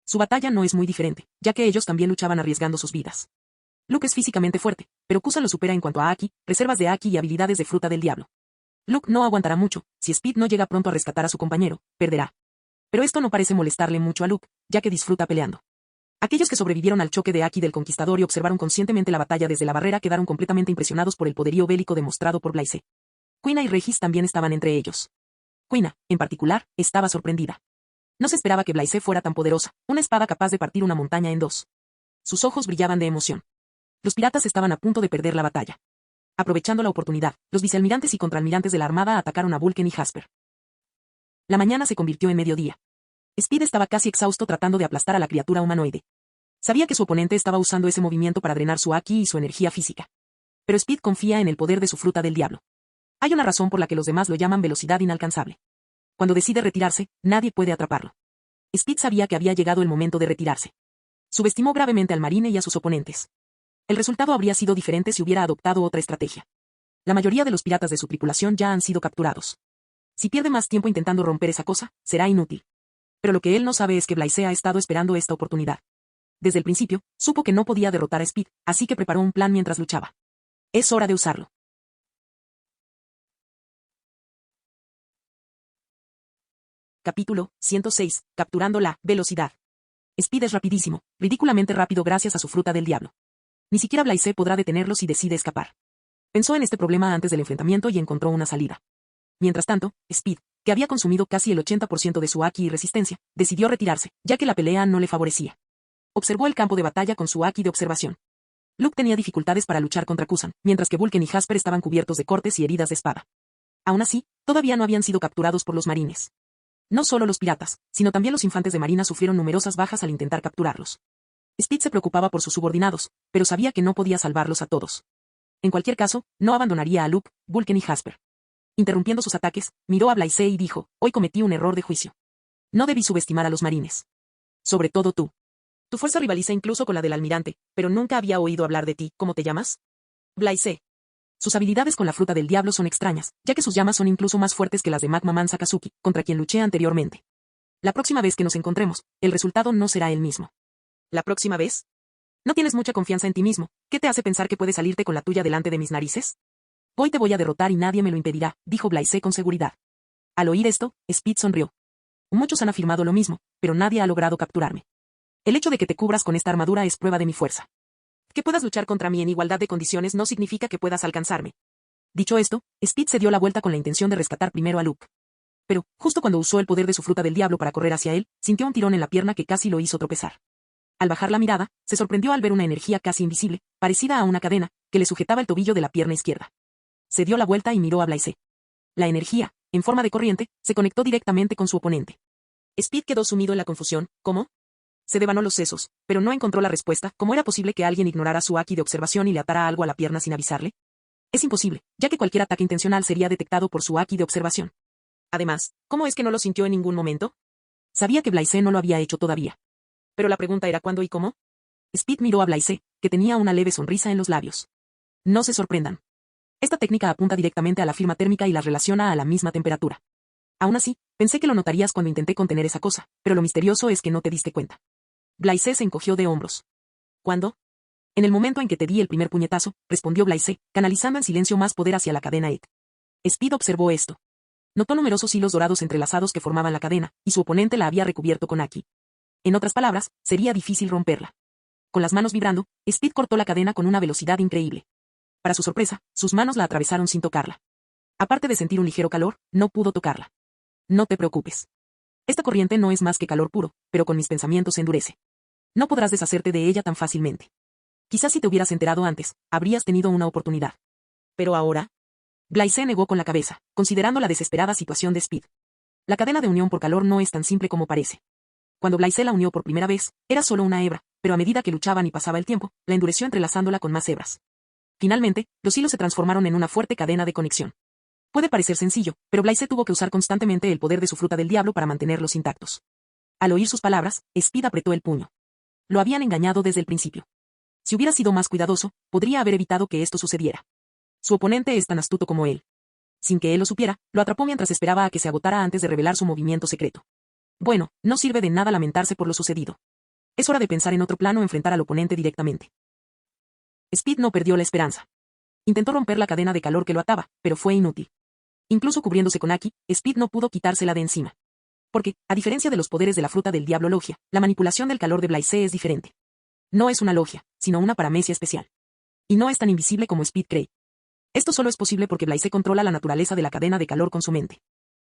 Su batalla no es muy diferente, ya que ellos también luchaban arriesgando sus vidas. Luke es físicamente fuerte, pero Kusan lo supera en cuanto a Aki, reservas de Aki y habilidades de fruta del diablo. Luke no aguantará mucho, si Speed no llega pronto a rescatar a su compañero, perderá. Pero esto no parece molestarle mucho a Luke, ya que disfruta peleando. Aquellos que sobrevivieron al choque de Aki del Conquistador y observaron conscientemente la batalla desde la barrera quedaron completamente impresionados por el poderío bélico demostrado por Blaise. Quina y Regis también estaban entre ellos. Quina, en particular, estaba sorprendida. No se esperaba que Blaise fuera tan poderosa, una espada capaz de partir una montaña en dos. Sus ojos brillaban de emoción. Los piratas estaban a punto de perder la batalla. Aprovechando la oportunidad, los vicealmirantes y contraalmirantes de la armada atacaron a Vulcan y Jasper. La mañana se convirtió en mediodía. Speed estaba casi exhausto tratando de aplastar a la criatura humanoide. Sabía que su oponente estaba usando ese movimiento para drenar su Aki y su energía física. Pero Speed confía en el poder de su fruta del diablo. Hay una razón por la que los demás lo llaman velocidad inalcanzable. Cuando decide retirarse, nadie puede atraparlo. Speed sabía que había llegado el momento de retirarse. Subestimó gravemente al marine y a sus oponentes. El resultado habría sido diferente si hubiera adoptado otra estrategia. La mayoría de los piratas de su tripulación ya han sido capturados. Si pierde más tiempo intentando romper esa cosa, será inútil. Pero lo que él no sabe es que Blaise ha estado esperando esta oportunidad. Desde el principio, supo que no podía derrotar a Speed, así que preparó un plan mientras luchaba. Es hora de usarlo. Capítulo 106. Capturando la velocidad. Speed es rapidísimo, ridículamente rápido gracias a su fruta del diablo. Ni siquiera Blaise podrá detenerlo si decide escapar. Pensó en este problema antes del enfrentamiento y encontró una salida. Mientras tanto, Speed, que había consumido casi el 80% de su Haki y resistencia, decidió retirarse, ya que la pelea no le favorecía. Observó el campo de batalla con su Haki de observación. Luke tenía dificultades para luchar contra Kusan, mientras que Vulcan y Jasper estaban cubiertos de cortes y heridas de espada. Aún así, todavía no habían sido capturados por los marines. No solo los piratas, sino también los infantes de marina sufrieron numerosas bajas al intentar capturarlos. Speed se preocupaba por sus subordinados, pero sabía que no podía salvarlos a todos. En cualquier caso, no abandonaría a Luke, Vulcan y Jasper. Interrumpiendo sus ataques, miró a Blaise y dijo, hoy cometí un error de juicio. No debí subestimar a los marines. Sobre todo tú. Tu fuerza rivaliza incluso con la del almirante, pero nunca había oído hablar de ti. ¿Cómo te llamas? Blaise. Sus habilidades con la fruta del diablo son extrañas, ya que sus llamas son incluso más fuertes que las de Magma Man Sakazuki, contra quien luché anteriormente. La próxima vez que nos encontremos, el resultado no será el mismo. ¿La próxima vez? No tienes mucha confianza en ti mismo. ¿Qué te hace pensar que puedes salirte con la tuya delante de mis narices? Hoy te voy a derrotar y nadie me lo impedirá, dijo Blaise con seguridad. Al oír esto, Speed sonrió. Muchos han afirmado lo mismo, pero nadie ha logrado capturarme. El hecho de que te cubras con esta armadura es prueba de mi fuerza. Que puedas luchar contra mí en igualdad de condiciones no significa que puedas alcanzarme. Dicho esto, Speed se dio la vuelta con la intención de rescatar primero a Luke. Pero, justo cuando usó el poder de su fruta del diablo para correr hacia él, sintió un tirón en la pierna que casi lo hizo tropezar. Al bajar la mirada, se sorprendió al ver una energía casi invisible, parecida a una cadena, que le sujetaba el tobillo de la pierna izquierda. Se dio la vuelta y miró a Blaise. La energía, en forma de corriente, se conectó directamente con su oponente. Speed quedó sumido en la confusión. ¿Cómo? Se devanó los sesos, pero no encontró la respuesta. ¿Cómo era posible que alguien ignorara su Haki de observación y le atara algo a la pierna sin avisarle? Es imposible, ya que cualquier ataque intencional sería detectado por su Haki de observación. Además, ¿cómo es que no lo sintió en ningún momento? Sabía que Blaise no lo había hecho todavía. Pero la pregunta era ¿cuándo y cómo? Speed miró a Blaise, que tenía una leve sonrisa en los labios. No se sorprendan. Esta técnica apunta directamente a la firma térmica y las relaciona a la misma temperatura. Aún así, pensé que lo notarías cuando intenté contener esa cosa, pero lo misterioso es que no te diste cuenta. Blaise se encogió de hombros. ¿Cuándo? En el momento en que te di el primer puñetazo, respondió Blaise, canalizando en silencio más poder hacia la cadena Ed. Speed observó esto. Notó numerosos hilos dorados entrelazados que formaban la cadena, y su oponente la había recubierto con Haki. En otras palabras, sería difícil romperla. Con las manos vibrando, Speed cortó la cadena con una velocidad increíble. Para su sorpresa, sus manos la atravesaron sin tocarla. Aparte de sentir un ligero calor, no pudo tocarla. No te preocupes. Esta corriente no es más que calor puro, pero con mis pensamientos se endurece. No podrás deshacerte de ella tan fácilmente. Quizás si te hubieras enterado antes, habrías tenido una oportunidad. Pero ahora... Blaise negó con la cabeza, considerando la desesperada situación de Speed. La cadena de unión por calor no es tan simple como parece. Cuando Blaise la unió por primera vez, era solo una hebra, pero a medida que luchaban y pasaba el tiempo, la endureció entrelazándola con más hebras. Finalmente, los hilos se transformaron en una fuerte cadena de conexión. Puede parecer sencillo, pero Blaise tuvo que usar constantemente el poder de su fruta del diablo para mantenerlos intactos. Al oír sus palabras, Speed apretó el puño. Lo habían engañado desde el principio. Si hubiera sido más cuidadoso, podría haber evitado que esto sucediera. Su oponente es tan astuto como él. Sin que él lo supiera, lo atrapó mientras esperaba a que se agotara antes de revelar su movimiento secreto. Bueno, no sirve de nada lamentarse por lo sucedido. Es hora de pensar en otro plano o enfrentar al oponente directamente. Speed no perdió la esperanza. Intentó romper la cadena de calor que lo ataba, pero fue inútil. Incluso cubriéndose con Haki, Speed no pudo quitársela de encima. Porque, a diferencia de los poderes de la fruta del diablo logia, la manipulación del calor de Blaise es diferente. No es una logia, sino una paramecia especial. Y no es tan invisible como Speed cree. Esto solo es posible porque Blaise controla la naturaleza de la cadena de calor con su mente.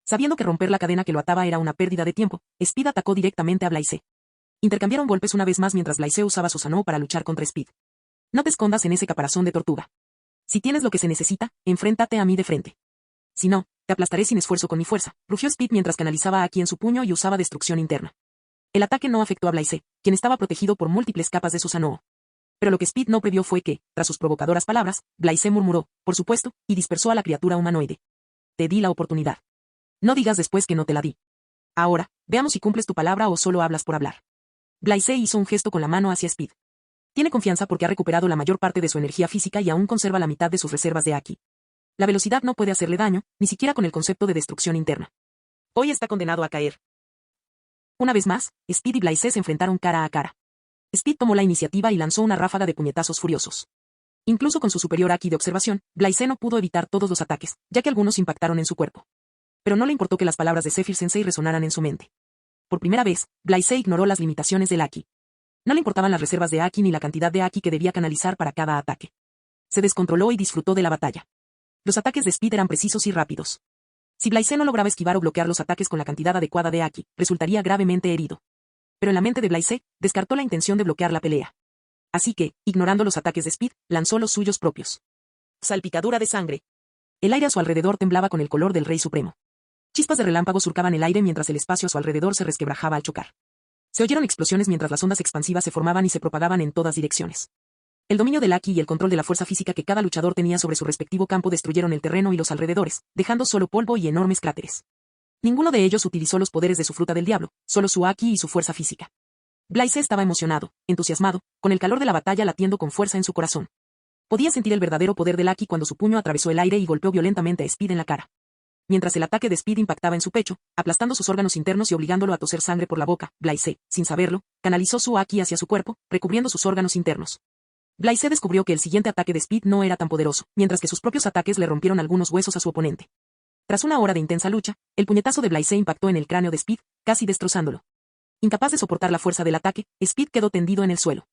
Sabiendo que romper la cadena que lo ataba era una pérdida de tiempo, Speed atacó directamente a Blaise. Intercambiaron golpes una vez más mientras Blaise usaba su Sanoo para luchar contra Speed. No te escondas en ese caparazón de tortuga. Si tienes lo que se necesita, enfréntate a mí de frente. Si no, te aplastaré sin esfuerzo con mi fuerza, rugió Speed mientras canalizaba Haki en su puño y usaba destrucción interna. El ataque no afectó a Blaise, quien estaba protegido por múltiples capas de su Sanoo. Pero lo que Speed no previó fue que, tras sus provocadoras palabras, Blaise murmuró, por supuesto, y dispersó a la criatura humanoide. Te di la oportunidad. No digas después que no te la di. Ahora, veamos si cumples tu palabra o solo hablas por hablar. Blaise hizo un gesto con la mano hacia Speed. Tiene confianza porque ha recuperado la mayor parte de su energía física y aún conserva la mitad de sus reservas de Haki. La velocidad no puede hacerle daño, ni siquiera con el concepto de destrucción interna. Hoy está condenado a caer. Una vez más, Speed y Blaise se enfrentaron cara a cara. Speed tomó la iniciativa y lanzó una ráfaga de puñetazos furiosos. Incluso con su superior Haki de observación, Blaise no pudo evitar todos los ataques, ya que algunos impactaron en su cuerpo. Pero no le importó que las palabras de Zephyr Sensei resonaran en su mente. Por primera vez, Blaise ignoró las limitaciones del Haki. No le importaban las reservas de Haki ni la cantidad de Haki que debía canalizar para cada ataque. Se descontroló y disfrutó de la batalla. Los ataques de Speed eran precisos y rápidos. Si Blaise no lograba esquivar o bloquear los ataques con la cantidad adecuada de Haki, resultaría gravemente herido. Pero en la mente de Blaise, descartó la intención de bloquear la pelea. Así que, ignorando los ataques de Speed, lanzó los suyos propios. Salpicadura de sangre. El aire a su alrededor temblaba con el color del Rey Supremo. Chispas de relámpago surcaban el aire mientras el espacio a su alrededor se resquebrajaba al chocar. Se oyeron explosiones mientras las ondas expansivas se formaban y se propagaban en todas direcciones. El dominio del Haki y el control de la fuerza física que cada luchador tenía sobre su respectivo campo destruyeron el terreno y los alrededores, dejando solo polvo y enormes cráteres. Ninguno de ellos utilizó los poderes de su fruta del diablo, solo su Haki y su fuerza física. Blaise estaba emocionado, entusiasmado, con el calor de la batalla latiendo con fuerza en su corazón. Podía sentir el verdadero poder del Haki cuando su puño atravesó el aire y golpeó violentamente a Speed en la cara. Mientras el ataque de Speed impactaba en su pecho, aplastando sus órganos internos y obligándolo a toser sangre por la boca, Blaise, sin saberlo, canalizó su Haki hacia su cuerpo, recubriendo sus órganos internos. Blaise descubrió que el siguiente ataque de Speed no era tan poderoso, mientras que sus propios ataques le rompieron algunos huesos a su oponente. Tras una hora de intensa lucha, el puñetazo de Blaise impactó en el cráneo de Speed, casi destrozándolo. Incapaz de soportar la fuerza del ataque, Speed quedó tendido en el suelo.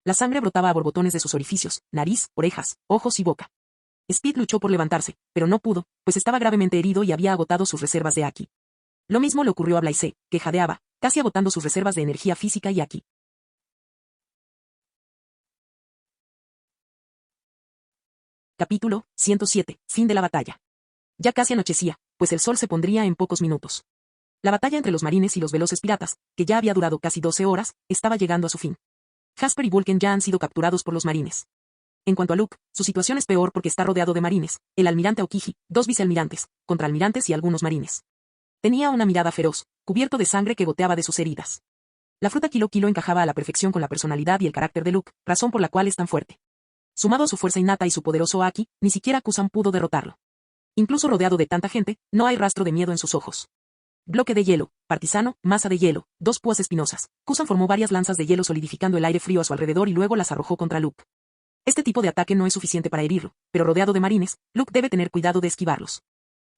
La sangre brotaba a borbotones de sus orificios, nariz, orejas, ojos y boca. Speed luchó por levantarse, pero no pudo, pues estaba gravemente herido y había agotado sus reservas de Haki. Lo mismo le ocurrió a Blaise, que jadeaba, casi agotando sus reservas de energía física y Haki. Capítulo 107. Fin de la batalla. Ya casi anochecía, pues el sol se pondría en pocos minutos. La batalla entre los marines y los veloces piratas, que ya había durado casi 12 horas, estaba llegando a su fin. Jasper y Vulcan ya han sido capturados por los marines. En cuanto a Luke, su situación es peor porque está rodeado de marines, el almirante Aokiji, 2 vicealmirantes, contraalmirantes y algunos marines. Tenía una mirada feroz, cubierto de sangre que goteaba de sus heridas. La fruta Kilo Kilo encajaba a la perfección con la personalidad y el carácter de Luke, razón por la cual es tan fuerte. Sumado a su fuerza innata y su poderoso Haki, ni siquiera Kusan pudo derrotarlo. Incluso rodeado de tanta gente, no hay rastro de miedo en sus ojos. Bloque de hielo, partisano, masa de hielo, 2 púas espinosas. Kusan formó varias lanzas de hielo solidificando el aire frío a su alrededor y luego las arrojó contra Luke. Este tipo de ataque no es suficiente para herirlo, pero rodeado de marines, Luke debe tener cuidado de esquivarlos.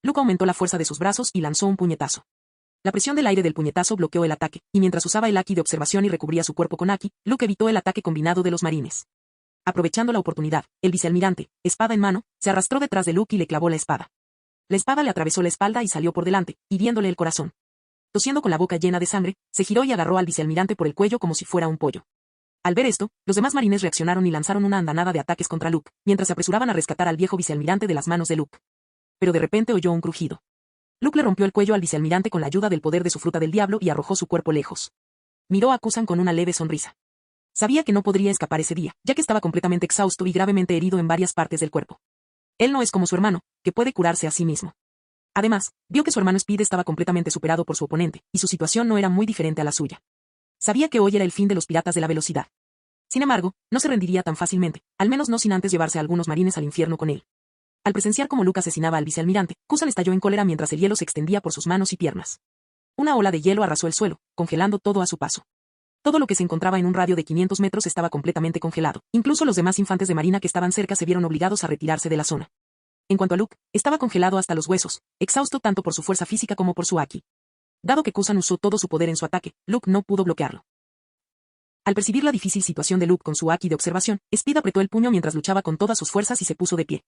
Luke aumentó la fuerza de sus brazos y lanzó un puñetazo. La presión del aire del puñetazo bloqueó el ataque, y mientras usaba el Haki de observación y recubría su cuerpo con Haki, Luke evitó el ataque combinado de los marines. Aprovechando la oportunidad, el vicealmirante, espada en mano, se arrastró detrás de Luke y le clavó la espada. La espada le atravesó la espalda y salió por delante, hiriéndole el corazón. Tosiendo con la boca llena de sangre, se giró y agarró al vicealmirante por el cuello como si fuera un pollo. Al ver esto, los demás marines reaccionaron y lanzaron una andanada de ataques contra Luke, mientras se apresuraban a rescatar al viejo vicealmirante de las manos de Luke. Pero de repente oyó un crujido. Luke le rompió el cuello al vicealmirante con la ayuda del poder de su fruta del diablo y arrojó su cuerpo lejos. Miró a Kusan con una leve sonrisa. Sabía que no podría escapar ese día, ya que estaba completamente exhausto y gravemente herido en varias partes del cuerpo. Él no es como su hermano, que puede curarse a sí mismo. Además, vio que su hermano Speed estaba completamente superado por su oponente, y su situación no era muy diferente a la suya. Sabía que hoy era el fin de los piratas de la velocidad. Sin embargo, no se rendiría tan fácilmente, al menos no sin antes llevarse a algunos marines al infierno con él. Al presenciar cómo Luke asesinaba al vicealmirante, Kusan estalló en cólera mientras el hielo se extendía por sus manos y piernas. Una ola de hielo arrasó el suelo, congelando todo a su paso. Todo lo que se encontraba en un radio de 500 metros estaba completamente congelado. Incluso los demás infantes de marina que estaban cerca se vieron obligados a retirarse de la zona. En cuanto a Luke, estaba congelado hasta los huesos, exhausto tanto por su fuerza física como por su Haki. Dado que Kusan usó todo su poder en su ataque, Luke no pudo bloquearlo. Al percibir la difícil situación de Luke con su Haki de observación, Speed apretó el puño mientras luchaba con todas sus fuerzas y se puso de pie.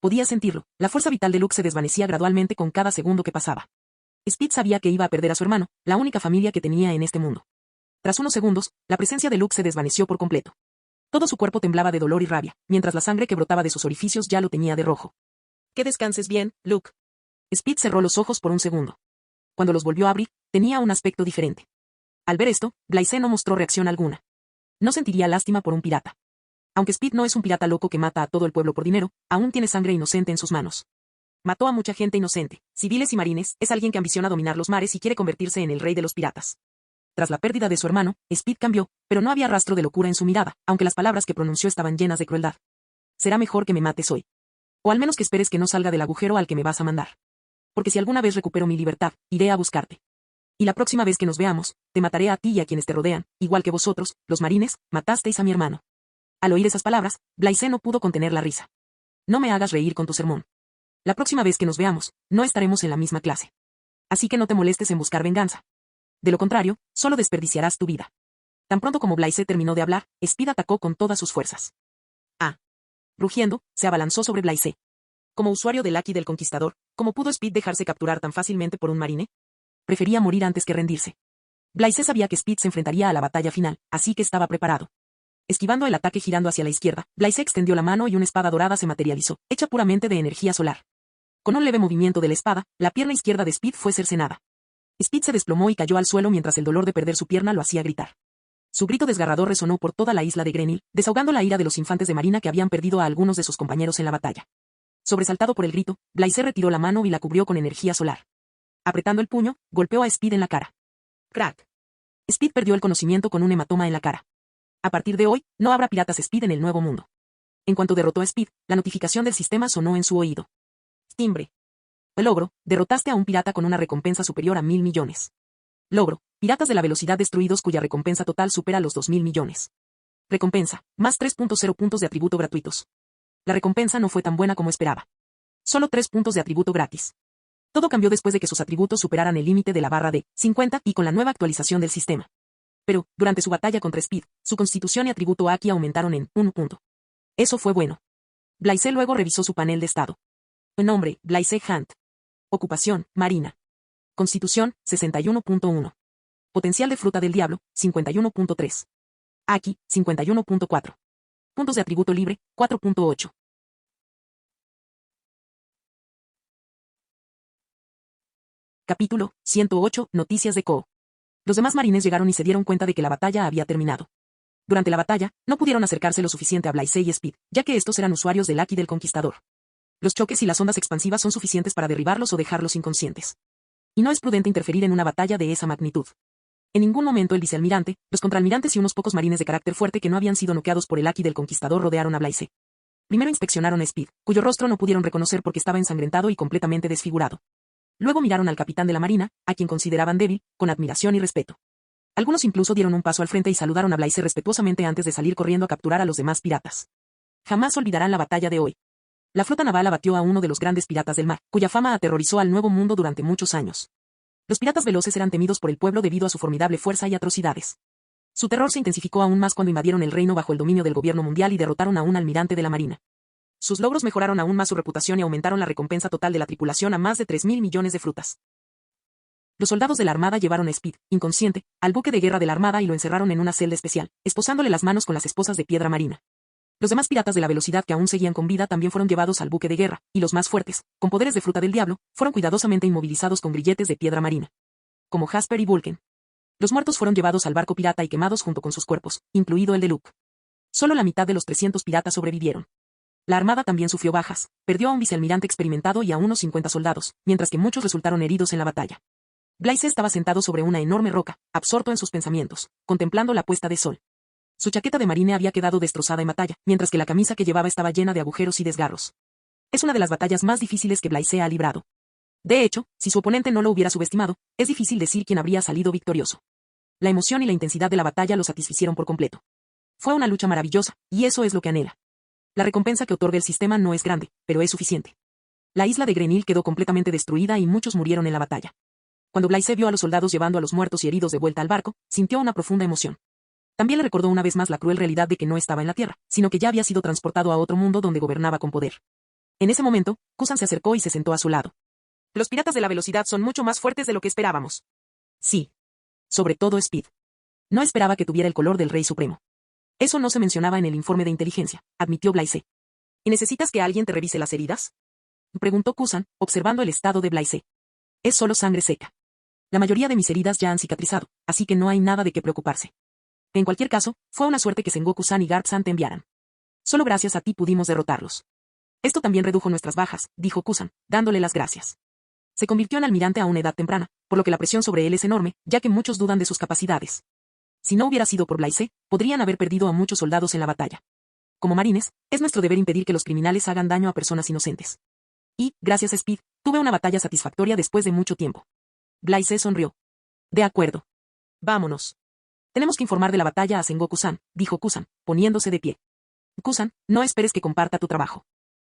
Podía sentirlo, la fuerza vital de Luke se desvanecía gradualmente con cada segundo que pasaba. Speed sabía que iba a perder a su hermano, la única familia que tenía en este mundo. Tras unos segundos, la presencia de Luke se desvaneció por completo. Todo su cuerpo temblaba de dolor y rabia, mientras la sangre que brotaba de sus orificios ya lo teñía de rojo. Que descanses bien, Luke. Speed cerró los ojos por un segundo. Cuando los volvió a abrir, tenía un aspecto diferente. Al ver esto, Blaise no mostró reacción alguna. No sentiría lástima por un pirata. Aunque Speed no es un pirata loco que mata a todo el pueblo por dinero, aún tiene sangre inocente en sus manos. Mató a mucha gente inocente, civiles y marines, es alguien que ambiciona dominar los mares y quiere convertirse en el rey de los piratas. Tras la pérdida de su hermano, Speed cambió, pero no había rastro de locura en su mirada, aunque las palabras que pronunció estaban llenas de crueldad. Será mejor que me mates hoy. O al menos que esperes que no salga del agujero al que me vas a mandar. Porque si alguna vez recupero mi libertad, iré a buscarte. Y la próxima vez que nos veamos, te mataré a ti y a quienes te rodean, igual que vosotros, los marines, matasteis a mi hermano. Al oír esas palabras, Blaise no pudo contener la risa. No me hagas reír con tu sermón. La próxima vez que nos veamos, no estaremos en la misma clase. Así que no te molestes en buscar venganza. De lo contrario, solo desperdiciarás tu vida. Tan pronto como Blaise terminó de hablar, Speed atacó con todas sus fuerzas. Rugiendo, se abalanzó sobre Blaise. Como usuario del Aki del Conquistador, ¿cómo pudo Speed dejarse capturar tan fácilmente por un marine? Prefería morir antes que rendirse. Blaise sabía que Speed se enfrentaría a la batalla final, así que estaba preparado. Esquivando el ataque girando hacia la izquierda, Blaise extendió la mano y una espada dorada se materializó, hecha puramente de energía solar. Con un leve movimiento de la espada, la pierna izquierda de Speed fue cercenada. Speed se desplomó y cayó al suelo mientras el dolor de perder su pierna lo hacía gritar. Su grito desgarrador resonó por toda la isla de Grenil, desahogando la ira de los infantes de marina que habían perdido a algunos de sus compañeros en la batalla. Sobresaltado por el grito, Blaise retiró la mano y la cubrió con energía solar. Apretando el puño, golpeó a Speed en la cara. ¡Crack! Speed perdió el conocimiento con un hematoma en la cara. A partir de hoy, no habrá piratas Speed en el Nuevo Mundo. En cuanto derrotó a Speed, la notificación del sistema sonó en su oído. Timbre. Logro, derrotaste a un pirata con una recompensa superior a 1.000 millones. Logro, piratas de la velocidad destruidos cuya recompensa total supera los 2.000 millones. Recompensa, más 3.0 puntos de atributo gratuitos. La recompensa no fue tan buena como esperaba. Solo 3 puntos de atributo gratis. Todo cambió después de que sus atributos superaran el límite de la barra de 50 y con la nueva actualización del sistema. Pero, durante su batalla contra Speed, su constitución y atributo Aki aumentaron en 1 punto. Eso fue bueno. Blaise luego revisó su panel de estado. Nombre, Blaise Hunt. Ocupación, marina. Constitución, 61.1. Potencial de fruta del diablo, 51.3. Aki, 51.4. Puntos de atributo libre, 4.8. Capítulo 108. Noticias de Ko. Los demás marines llegaron y se dieron cuenta de que la batalla había terminado. Durante la batalla, no pudieron acercarse lo suficiente a Blaise y Speed, ya que estos eran usuarios del Aki del Conquistador. Los choques y las ondas expansivas son suficientes para derribarlos o dejarlos inconscientes. Y no es prudente interferir en una batalla de esa magnitud. En ningún momento el vicealmirante, los contraalmirantes y unos pocos marines de carácter fuerte que no habían sido noqueados por el Aki del Conquistador rodearon a Blaise. Primero inspeccionaron a Speed, cuyo rostro no pudieron reconocer porque estaba ensangrentado y completamente desfigurado. Luego miraron al capitán de la marina, a quien consideraban débil, con admiración y respeto. Algunos incluso dieron un paso al frente y saludaron a Blaise respetuosamente antes de salir corriendo a capturar a los demás piratas. Jamás olvidarán la batalla de hoy. La flota naval abatió a uno de los grandes piratas del mar, cuya fama aterrorizó al Nuevo Mundo durante muchos años. Los piratas veloces eran temidos por el pueblo debido a su formidable fuerza y atrocidades. Su terror se intensificó aún más cuando invadieron el reino bajo el dominio del gobierno mundial y derrotaron a un almirante de la marina. Sus logros mejoraron aún más su reputación y aumentaron la recompensa total de la tripulación a más de 3.000 millones de frutas. Los soldados de la armada llevaron a Speed, inconsciente, al buque de guerra de la armada y lo encerraron en una celda especial, esposándole las manos con las esposas de piedra marina. Los demás piratas de la velocidad que aún seguían con vida también fueron llevados al buque de guerra, y los más fuertes, con poderes de fruta del diablo, fueron cuidadosamente inmovilizados con grilletes de piedra marina. Como Jasper y Vulcan. Los muertos fueron llevados al barco pirata y quemados junto con sus cuerpos, incluido el de Luke. Solo la mitad de los 300 piratas sobrevivieron. La armada también sufrió bajas, perdió a un vicealmirante experimentado y a unos 50 soldados, mientras que muchos resultaron heridos en la batalla. Blaise estaba sentado sobre una enorme roca, absorto en sus pensamientos, contemplando la puesta de sol. Su chaqueta de marine había quedado destrozada en batalla, mientras que la camisa que llevaba estaba llena de agujeros y desgarros. Es una de las batallas más difíciles que Blaise ha librado. De hecho, si su oponente no lo hubiera subestimado, es difícil decir quién habría salido victorioso. La emoción y la intensidad de la batalla lo satisficieron por completo. Fue una lucha maravillosa, y eso es lo que anhela. La recompensa que otorga el sistema no es grande, pero es suficiente. La isla de Grenil quedó completamente destruida y muchos murieron en la batalla. Cuando Blaise vio a los soldados llevando a los muertos y heridos de vuelta al barco, sintió una profunda emoción. También le recordó una vez más la cruel realidad de que no estaba en la Tierra, sino que ya había sido transportado a otro mundo donde gobernaba con poder. En ese momento, Kusan se acercó y se sentó a su lado. Los piratas de la velocidad son mucho más fuertes de lo que esperábamos. Sí. Sobre todo Speed. No esperaba que tuviera el color del Rey Supremo. Eso no se mencionaba en el informe de inteligencia, admitió Blaise. ¿Y necesitas que alguien te revise las heridas? Preguntó Kusan, observando el estado de Blaise. Es solo sangre seca. La mayoría de mis heridas ya han cicatrizado, así que no hay nada de qué preocuparse. En cualquier caso, fue una suerte que Sengoku-san y Garp-san te enviaran. Solo gracias a ti pudimos derrotarlos. Esto también redujo nuestras bajas, dijo Kusan, dándole las gracias. Se convirtió en almirante a una edad temprana, por lo que la presión sobre él es enorme, ya que muchos dudan de sus capacidades. Si no hubiera sido por Blaise, podrían haber perdido a muchos soldados en la batalla. como marines, es nuestro deber impedir que los criminales hagan daño a personas inocentes. Y, gracias a Speed, tuve una batalla satisfactoria después de mucho tiempo. Blaise sonrió. De acuerdo. Vámonos. Tenemos que informar de la batalla a Sengoku-san, dijo Kusan, poniéndose de pie. Kusan, no esperes que comparta tu trabajo.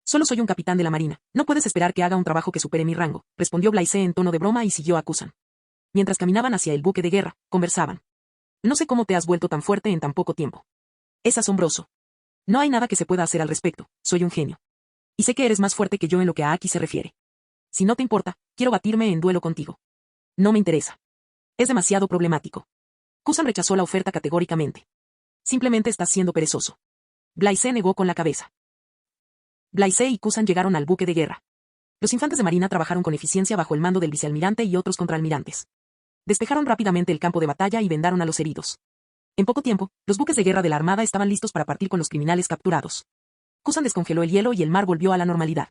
Solo soy un capitán de la marina, no puedes esperar que haga un trabajo que supere mi rango, respondió Blaise en tono de broma y siguió a Kusan. Mientras caminaban hacia el buque de guerra, conversaban. No sé cómo te has vuelto tan fuerte en tan poco tiempo. Es asombroso. No hay nada que se pueda hacer al respecto, soy un genio. Y sé que eres más fuerte que yo en lo que a Aki se refiere. Si no te importa, quiero batirme en duelo contigo. No me interesa. Es demasiado problemático. Kusan rechazó la oferta categóricamente. Simplemente estás siendo perezoso. Blaise negó con la cabeza. Blaise y Kusan llegaron al buque de guerra. Los infantes de marina trabajaron con eficiencia bajo el mando del vicealmirante y otros contraalmirantes. Despejaron rápidamente el campo de batalla y vendaron a los heridos. En poco tiempo, los buques de guerra de la armada estaban listos para partir con los criminales capturados. Kusan descongeló el hielo y el mar volvió a la normalidad.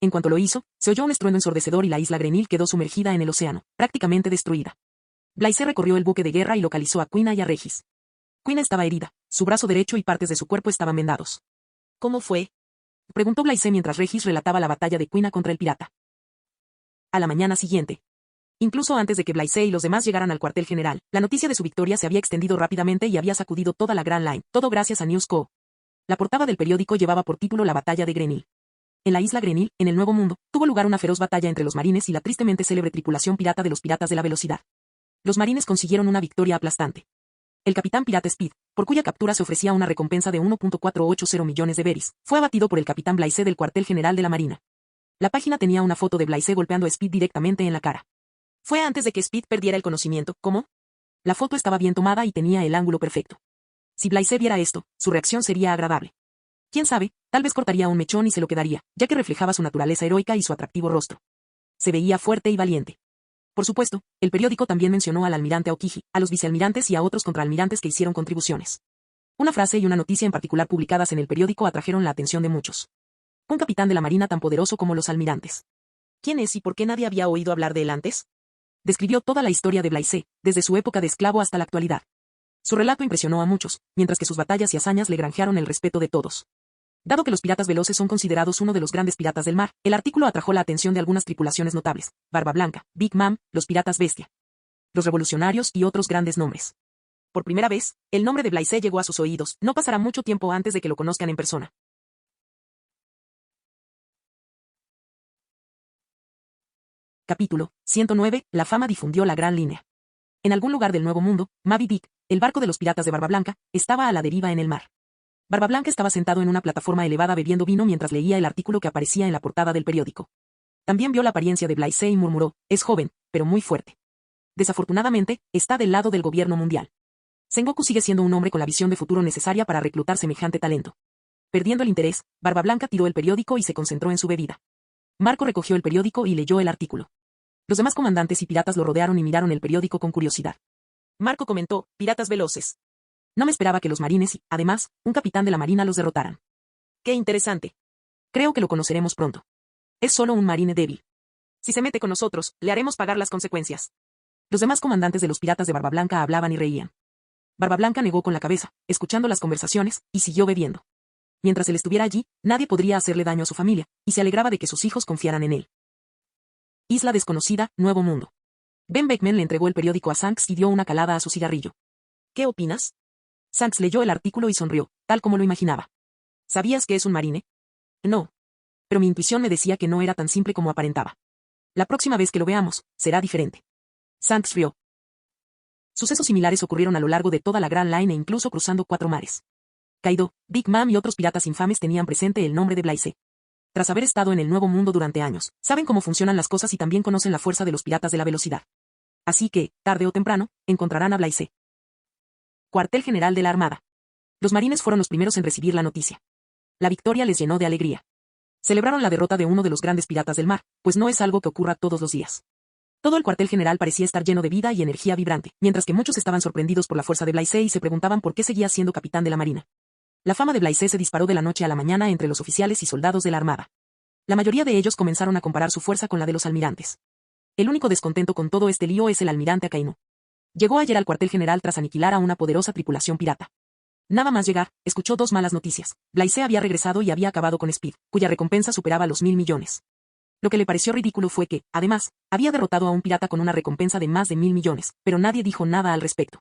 En cuanto lo hizo, se oyó un estruendo ensordecedor y la isla Grenil quedó sumergida en el océano, prácticamente destruida. Blaise recorrió el buque de guerra y localizó a Quina y a Regis. Quina estaba herida, su brazo derecho y partes de su cuerpo estaban vendados. ¿Cómo fue?, preguntó Blaise mientras Regis relataba la batalla de Quina contra el pirata. A la mañana siguiente. Incluso antes de que Blaise y los demás llegaran al cuartel general, la noticia de su victoria se había extendido rápidamente y había sacudido toda la Grand Line, todo gracias a News Co. La portada del periódico llevaba por título La batalla de Grenil. En la isla Grenil, en el Nuevo Mundo, tuvo lugar una feroz batalla entre los marines y la tristemente célebre tripulación pirata de los Piratas de la Velocidad. Los marines consiguieron una victoria aplastante. El capitán pirata Speed, por cuya captura se ofrecía una recompensa de 1.480 millones de beris, fue abatido por el capitán Blaise del cuartel general de la Marina. La página tenía una foto de Blaise golpeando a Speed directamente en la cara. Fue antes de que Speed perdiera el conocimiento, ¿cómo? La foto estaba bien tomada y tenía el ángulo perfecto. Si Blaise viera esto, su reacción sería agradable. Quién sabe, tal vez cortaría un mechón y se lo quedaría, ya que reflejaba su naturaleza heroica y su atractivo rostro. Se veía fuerte y valiente. Por supuesto, el periódico también mencionó al almirante Aokiji, a los vicealmirantes y a otros contraalmirantes que hicieron contribuciones. Una frase y una noticia en particular publicadas en el periódico atrajeron la atención de muchos. Un capitán de la marina tan poderoso como los almirantes. ¿Quién es y por qué nadie había oído hablar de él antes? Describió toda la historia de Blaise, desde su época de esclavo hasta la actualidad. Su relato impresionó a muchos, mientras que sus batallas y hazañas le granjearon el respeto de todos. Dado que los piratas veloces son considerados uno de los grandes piratas del mar, el artículo atrajo la atención de algunas tripulaciones notables: Barba Blanca, Big Mom, los piratas bestia, los revolucionarios y otros grandes nombres. Por primera vez, el nombre de Blaise llegó a sus oídos, no pasará mucho tiempo antes de que lo conozcan en persona. Capítulo 109. La fama difundió la gran línea. En algún lugar del Nuevo Mundo, Moby Dick, el barco de los piratas de Barba Blanca, estaba a la deriva en el mar. Barba Blanca estaba sentado en una plataforma elevada bebiendo vino mientras leía el artículo que aparecía en la portada del periódico. También vio la apariencia de Blaise y murmuró: es joven, pero muy fuerte. Desafortunadamente, está del lado del gobierno mundial. Sengoku sigue siendo un hombre con la visión de futuro necesaria para reclutar semejante talento. Perdiendo el interés, Barba Blanca tiró el periódico y se concentró en su bebida. Marco recogió el periódico y leyó el artículo. Los demás comandantes y piratas lo rodearon y miraron el periódico con curiosidad. Marco comentó: piratas veloces. No me esperaba que los marines y, además, un capitán de la marina los derrotaran. ¡Qué interesante! Creo que lo conoceremos pronto. Es solo un marine débil. Si se mete con nosotros, le haremos pagar las consecuencias. Los demás comandantes de los piratas de Barba Blanca hablaban y reían. Barba Blanca negó con la cabeza, escuchando las conversaciones, y siguió bebiendo. Mientras él estuviera allí, nadie podría hacerle daño a su familia, y se alegraba de que sus hijos confiaran en él. Isla desconocida, Nuevo Mundo. Ben Beckman le entregó el periódico a Shanks y dio una calada a su cigarrillo. ¿Qué opinas? Shanks leyó el artículo y sonrió, tal como lo imaginaba. ¿Sabías que es un marine? No. Pero mi intuición me decía que no era tan simple como aparentaba. La próxima vez que lo veamos, será diferente. Shanks rió. Sucesos similares ocurrieron a lo largo de toda la Grand Line e incluso cruzando 4 mares. Kaido, Big Mom y otros piratas infames tenían presente el nombre de Blaise. Tras haber estado en el Nuevo Mundo durante años, saben cómo funcionan las cosas y también conocen la fuerza de los piratas de la velocidad. Así que, tarde o temprano, encontrarán a Blaise. Cuartel General de la Armada. Los marines fueron los primeros en recibir la noticia. La victoria les llenó de alegría. Celebraron la derrota de uno de los grandes piratas del mar, pues no es algo que ocurra todos los días. Todo el cuartel general parecía estar lleno de vida y energía vibrante, mientras que muchos estaban sorprendidos por la fuerza de Blaise y se preguntaban por qué seguía siendo capitán de la marina. La fama de Blaise se disparó de la noche a la mañana entre los oficiales y soldados de la armada. La mayoría de ellos comenzaron a comparar su fuerza con la de los almirantes. El único descontento con todo este lío es el almirante Akainu. Llegó ayer al cuartel general tras aniquilar a una poderosa tripulación pirata. Nada más llegar, escuchó dos malas noticias. Blaise había regresado y había acabado con Speed, cuya recompensa superaba los 1.000 millones. Lo que le pareció ridículo fue que, además, había derrotado a un pirata con una recompensa de más de 1.000 millones, pero nadie dijo nada al respecto.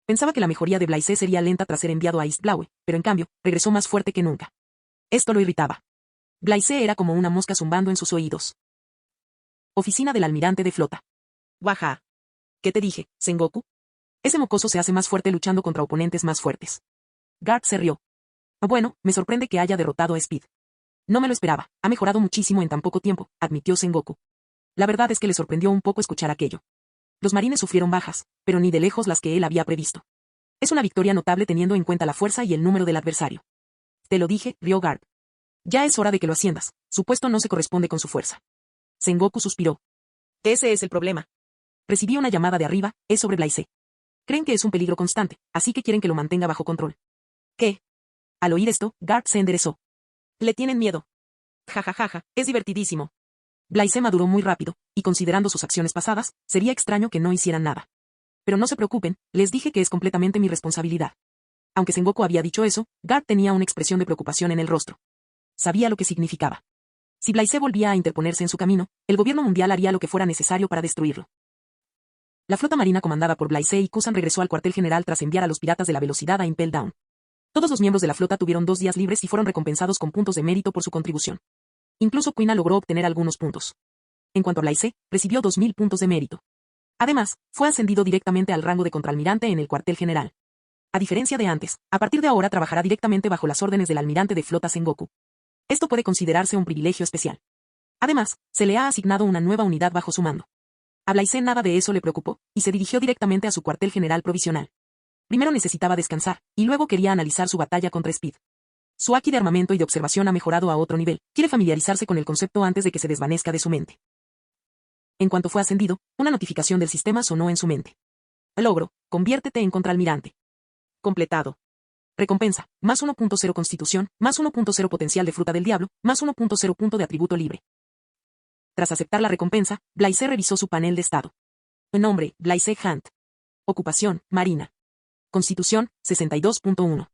Pensaba que la mejoría de Blaise sería lenta tras ser enviado a East Blaue, pero en cambio, regresó más fuerte que nunca. Esto lo irritaba. Blaise era como una mosca zumbando en sus oídos. Oficina del almirante de flota. Baja. ¿Qué te dije, Sengoku? Ese mocoso se hace más fuerte luchando contra oponentes más fuertes. Garp se rió. Bueno, me sorprende que haya derrotado a Speed. No me lo esperaba, ha mejorado muchísimo en tan poco tiempo, admitió Sengoku. La verdad es que le sorprendió un poco escuchar aquello. Los marines sufrieron bajas, pero ni de lejos las que él había previsto. Es una victoria notable teniendo en cuenta la fuerza y el número del adversario. Te lo dije, rió Garp. Ya es hora de que lo asciendas, su puesto no se corresponde con su fuerza. Sengoku suspiró. Ese es el problema. Recibí una llamada de arriba, es sobre Blaise. Creen que es un peligro constante, así que quieren que lo mantenga bajo control. ¿Qué? Al oír esto, Garp se enderezó. Le tienen miedo. Ja ja ja ja, es divertidísimo. Blaise maduró muy rápido, y considerando sus acciones pasadas, sería extraño que no hicieran nada. Pero no se preocupen, les dije que es completamente mi responsabilidad. Aunque Sengoku había dicho eso, Garp tenía una expresión de preocupación en el rostro. Sabía lo que significaba. Si Blaise volvía a interponerse en su camino, el gobierno mundial haría lo que fuera necesario para destruirlo. La flota marina comandada por Blaise y Kusan regresó al cuartel general tras enviar a los piratas de la velocidad a Impel Down. Todos los miembros de la flota tuvieron 2 días libres y fueron recompensados con puntos de mérito por su contribución. Incluso Kuina logró obtener algunos puntos. En cuanto a Blaise, recibió 2.000 puntos de mérito. Además, fue ascendido directamente al rango de contraalmirante en el cuartel general. A diferencia de antes, a partir de ahora trabajará directamente bajo las órdenes del almirante de flota Sengoku. Esto puede considerarse un privilegio especial. Además, se le ha asignado una nueva unidad bajo su mando. A Blaise nada de eso le preocupó, y se dirigió directamente a su cuartel general provisional. Primero necesitaba descansar, y luego quería analizar su batalla contra Speed. Su haki de armamento y de observación ha mejorado a otro nivel, quiere familiarizarse con el concepto antes de que se desvanezca de su mente. En cuanto fue ascendido, una notificación del sistema sonó en su mente. Logro, conviértete en contraalmirante. Completado. Recompensa, más 1.0 constitución, más 1.0 potencial de fruta del diablo, más 1.0 punto de atributo libre. Tras aceptar la recompensa, Blaise revisó su panel de estado. Nombre, Blaise Hunt. Ocupación, marina. Constitución, 62.1.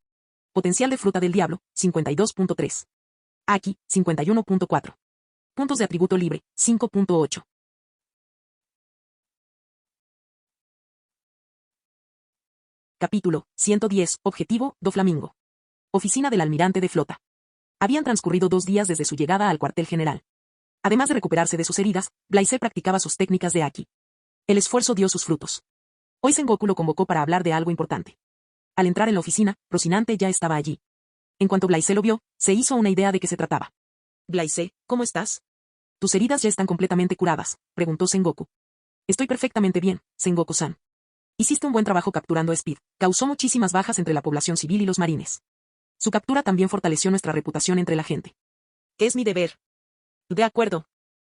Potencial de fruta del diablo, 52.3. Haki, 51.4. Puntos de atributo libre, 5.8. Capítulo 110. Objetivo, Doflamingo. Oficina del almirante de flota. Habían transcurrido 2 días desde su llegada al cuartel general. Además de recuperarse de sus heridas, Blaise practicaba sus técnicas de haki. El esfuerzo dio sus frutos. Hoy Sengoku lo convocó para hablar de algo importante. Al entrar en la oficina, Rocinante ya estaba allí. En cuanto Blaise lo vio, se hizo una idea de qué se trataba. Blaise, ¿cómo estás? ¿Tus heridas ya están completamente curadas?, preguntó Sengoku. Estoy perfectamente bien, Sengoku-san. Hiciste un buen trabajo capturando a Speed, causó muchísimas bajas entre la población civil y los marines. Su captura también fortaleció nuestra reputación entre la gente. Es mi deber. De acuerdo.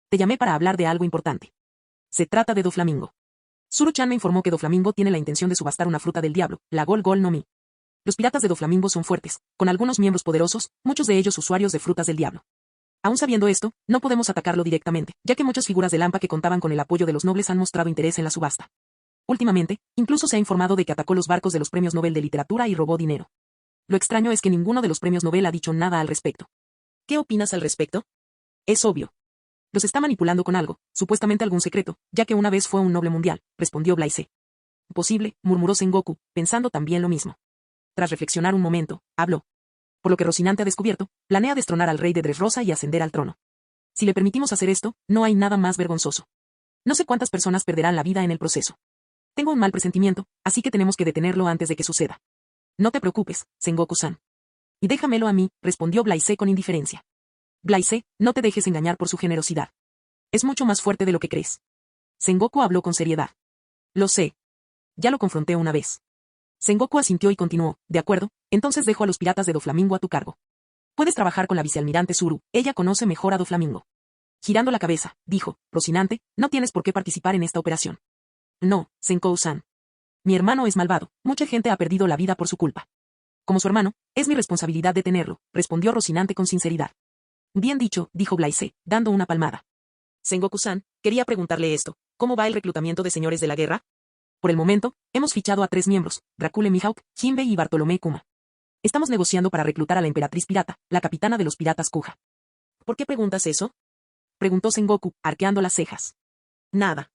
Te llamé para hablar de algo importante. Se trata de Doflamingo. Zuru-chan me informó que Doflamingo tiene la intención de subastar una fruta del diablo, la Gol Gol no Mi. Los piratas de Doflamingo son fuertes, con algunos miembros poderosos, muchos de ellos usuarios de frutas del diablo. Aún sabiendo esto, no podemos atacarlo directamente, ya que muchas figuras de Lampa que contaban con el apoyo de los nobles han mostrado interés en la subasta. Últimamente, incluso se ha informado de que atacó los barcos de los premios Nobel de literatura y robó dinero. Lo extraño es que ninguno de los premios Nobel ha dicho nada al respecto. ¿Qué opinas al respecto? Es obvio. Los está manipulando con algo, supuestamente algún secreto, ya que una vez fue un noble mundial, respondió Blaise. Posible, murmuró Sengoku, pensando también lo mismo. Tras reflexionar un momento, habló. Por lo que Rocinante ha descubierto, planea destronar al rey de Dressrosa y ascender al trono. Si le permitimos hacer esto, no hay nada más vergonzoso. No sé cuántas personas perderán la vida en el proceso. Tengo un mal presentimiento, así que tenemos que detenerlo antes de que suceda. No te preocupes, Sengoku-san. Y déjamelo a mí, respondió Blaise con indiferencia. Blaise, no te dejes engañar por su generosidad. Es mucho más fuerte de lo que crees. Sengoku habló con seriedad. Lo sé. Ya lo confronté una vez. Sengoku asintió y continuó, de acuerdo, entonces dejo a los piratas de Doflamingo a tu cargo. Puedes trabajar con la vicealmirante Zuru, ella conoce mejor a Doflamingo. Girando la cabeza, dijo, Rocinante, no tienes por qué participar en esta operación. No, Senkou-san. Mi hermano es malvado, mucha gente ha perdido la vida por su culpa. Como su hermano, es mi responsabilidad detenerlo, respondió Rocinante con sinceridad. Bien dicho, dijo Blaise, dando una palmada. Sengoku-san, quería preguntarle esto, ¿cómo va el reclutamiento de señores de la guerra? Por el momento, hemos fichado a 3 miembros, Dracule Mihawk, Jinbei y Bartolomé Kuma. Estamos negociando para reclutar a la emperatriz pirata, la capitana de los piratas Kuja. ¿Por qué preguntas eso? Preguntó Sengoku, arqueando las cejas. Nada.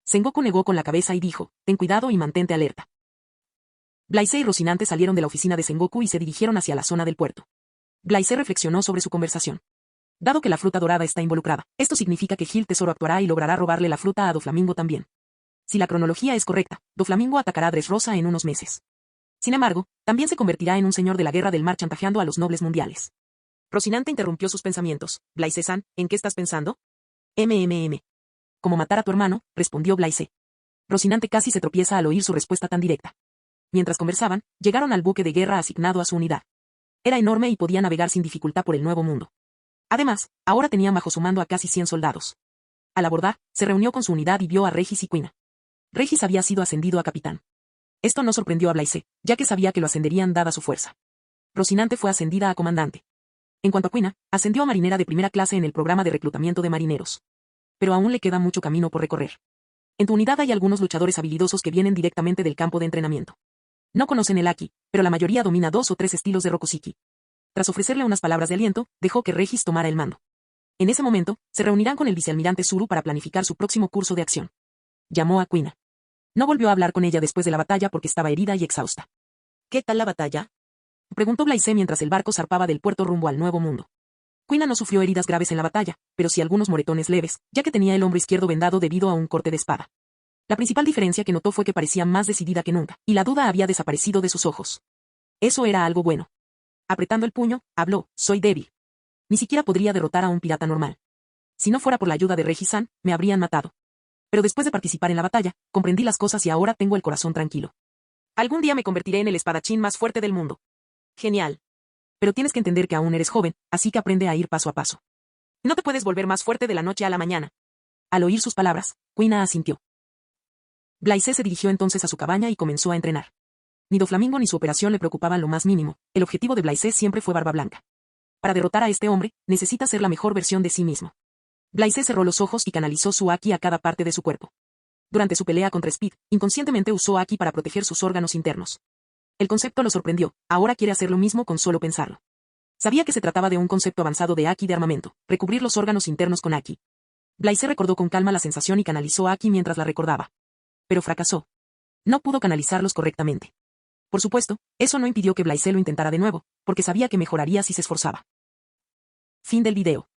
Sengoku negó con la cabeza y dijo, ten cuidado y mantente alerta. Blaise y Rocinante salieron de la oficina de Sengoku y se dirigieron hacia la zona del puerto. Blaise reflexionó sobre su conversación. Dado que la fruta dorada está involucrada, esto significa que Gil Tesoro actuará y logrará robarle la fruta a Doflamingo también. Si la cronología es correcta, Doflamingo atacará a Dressrosa en unos meses. Sin embargo, también se convertirá en un señor de la guerra del mar chantajeando a los nobles mundiales. Rocinante interrumpió sus pensamientos. Blaise-san, ¿en qué estás pensando? Como matar a tu hermano, respondió Blaise. Rocinante casi se tropieza al oír su respuesta tan directa. Mientras conversaban, llegaron al buque de guerra asignado a su unidad. Era enorme y podía navegar sin dificultad por el Nuevo Mundo. Además, ahora tenían bajo su mando a casi 100 soldados. Al abordar, se reunió con su unidad y vio a Regis y Quina. Regis había sido ascendido a capitán. Esto no sorprendió a Blaise, ya que sabía que lo ascenderían dada su fuerza. Rocinante fue ascendida a comandante. En cuanto a Quina, ascendió a marinera de primera clase en el programa de reclutamiento de marineros. Pero aún le queda mucho camino por recorrer. En tu unidad hay algunos luchadores habilidosos que vienen directamente del campo de entrenamiento. No conocen el Haki, pero la mayoría domina 2 o 3 estilos de Rokushiki. Tras ofrecerle unas palabras de aliento, dejó que Regis tomara el mando. En ese momento, se reunirán con el vicealmirante Zuru para planificar su próximo curso de acción. Llamó a Quina. No volvió a hablar con ella después de la batalla porque estaba herida y exhausta. ¿Qué tal la batalla? Preguntó Blaise mientras el barco zarpaba del puerto rumbo al Nuevo Mundo. Quina no sufrió heridas graves en la batalla, pero sí algunos moretones leves, ya que tenía el hombro izquierdo vendado debido a un corte de espada. La principal diferencia que notó fue que parecía más decidida que nunca, y la duda había desaparecido de sus ojos. Eso era algo bueno. Apretando el puño, habló, soy débil. Ni siquiera podría derrotar a un pirata normal. Si no fuera por la ayuda de Regis-san, me habrían matado. Pero después de participar en la batalla, comprendí las cosas y ahora tengo el corazón tranquilo. Algún día me convertiré en el espadachín más fuerte del mundo. Genial. Pero tienes que entender que aún eres joven, así que aprende a ir paso a paso. No te puedes volver más fuerte de la noche a la mañana. Al oír sus palabras, Quina asintió. Blaise se dirigió entonces a su cabaña y comenzó a entrenar. Ni Doflamingo ni su operación le preocupaban lo más mínimo, el objetivo de Blaise siempre fue Barba Blanca. Para derrotar a este hombre, necesita ser la mejor versión de sí mismo. Blaise cerró los ojos y canalizó su Haki a cada parte de su cuerpo. Durante su pelea contra Speed, inconscientemente usó Haki para proteger sus órganos internos. El concepto lo sorprendió, ahora quiere hacer lo mismo con solo pensarlo. Sabía que se trataba de un concepto avanzado de Haki de armamento, recubrir los órganos internos con Haki. Blaise recordó con calma la sensación y canalizó Haki mientras la recordaba. Pero fracasó. No pudo canalizarlos correctamente. Por supuesto, eso no impidió que Blaise lo intentara de nuevo, porque sabía que mejoraría si se esforzaba. Fin del video.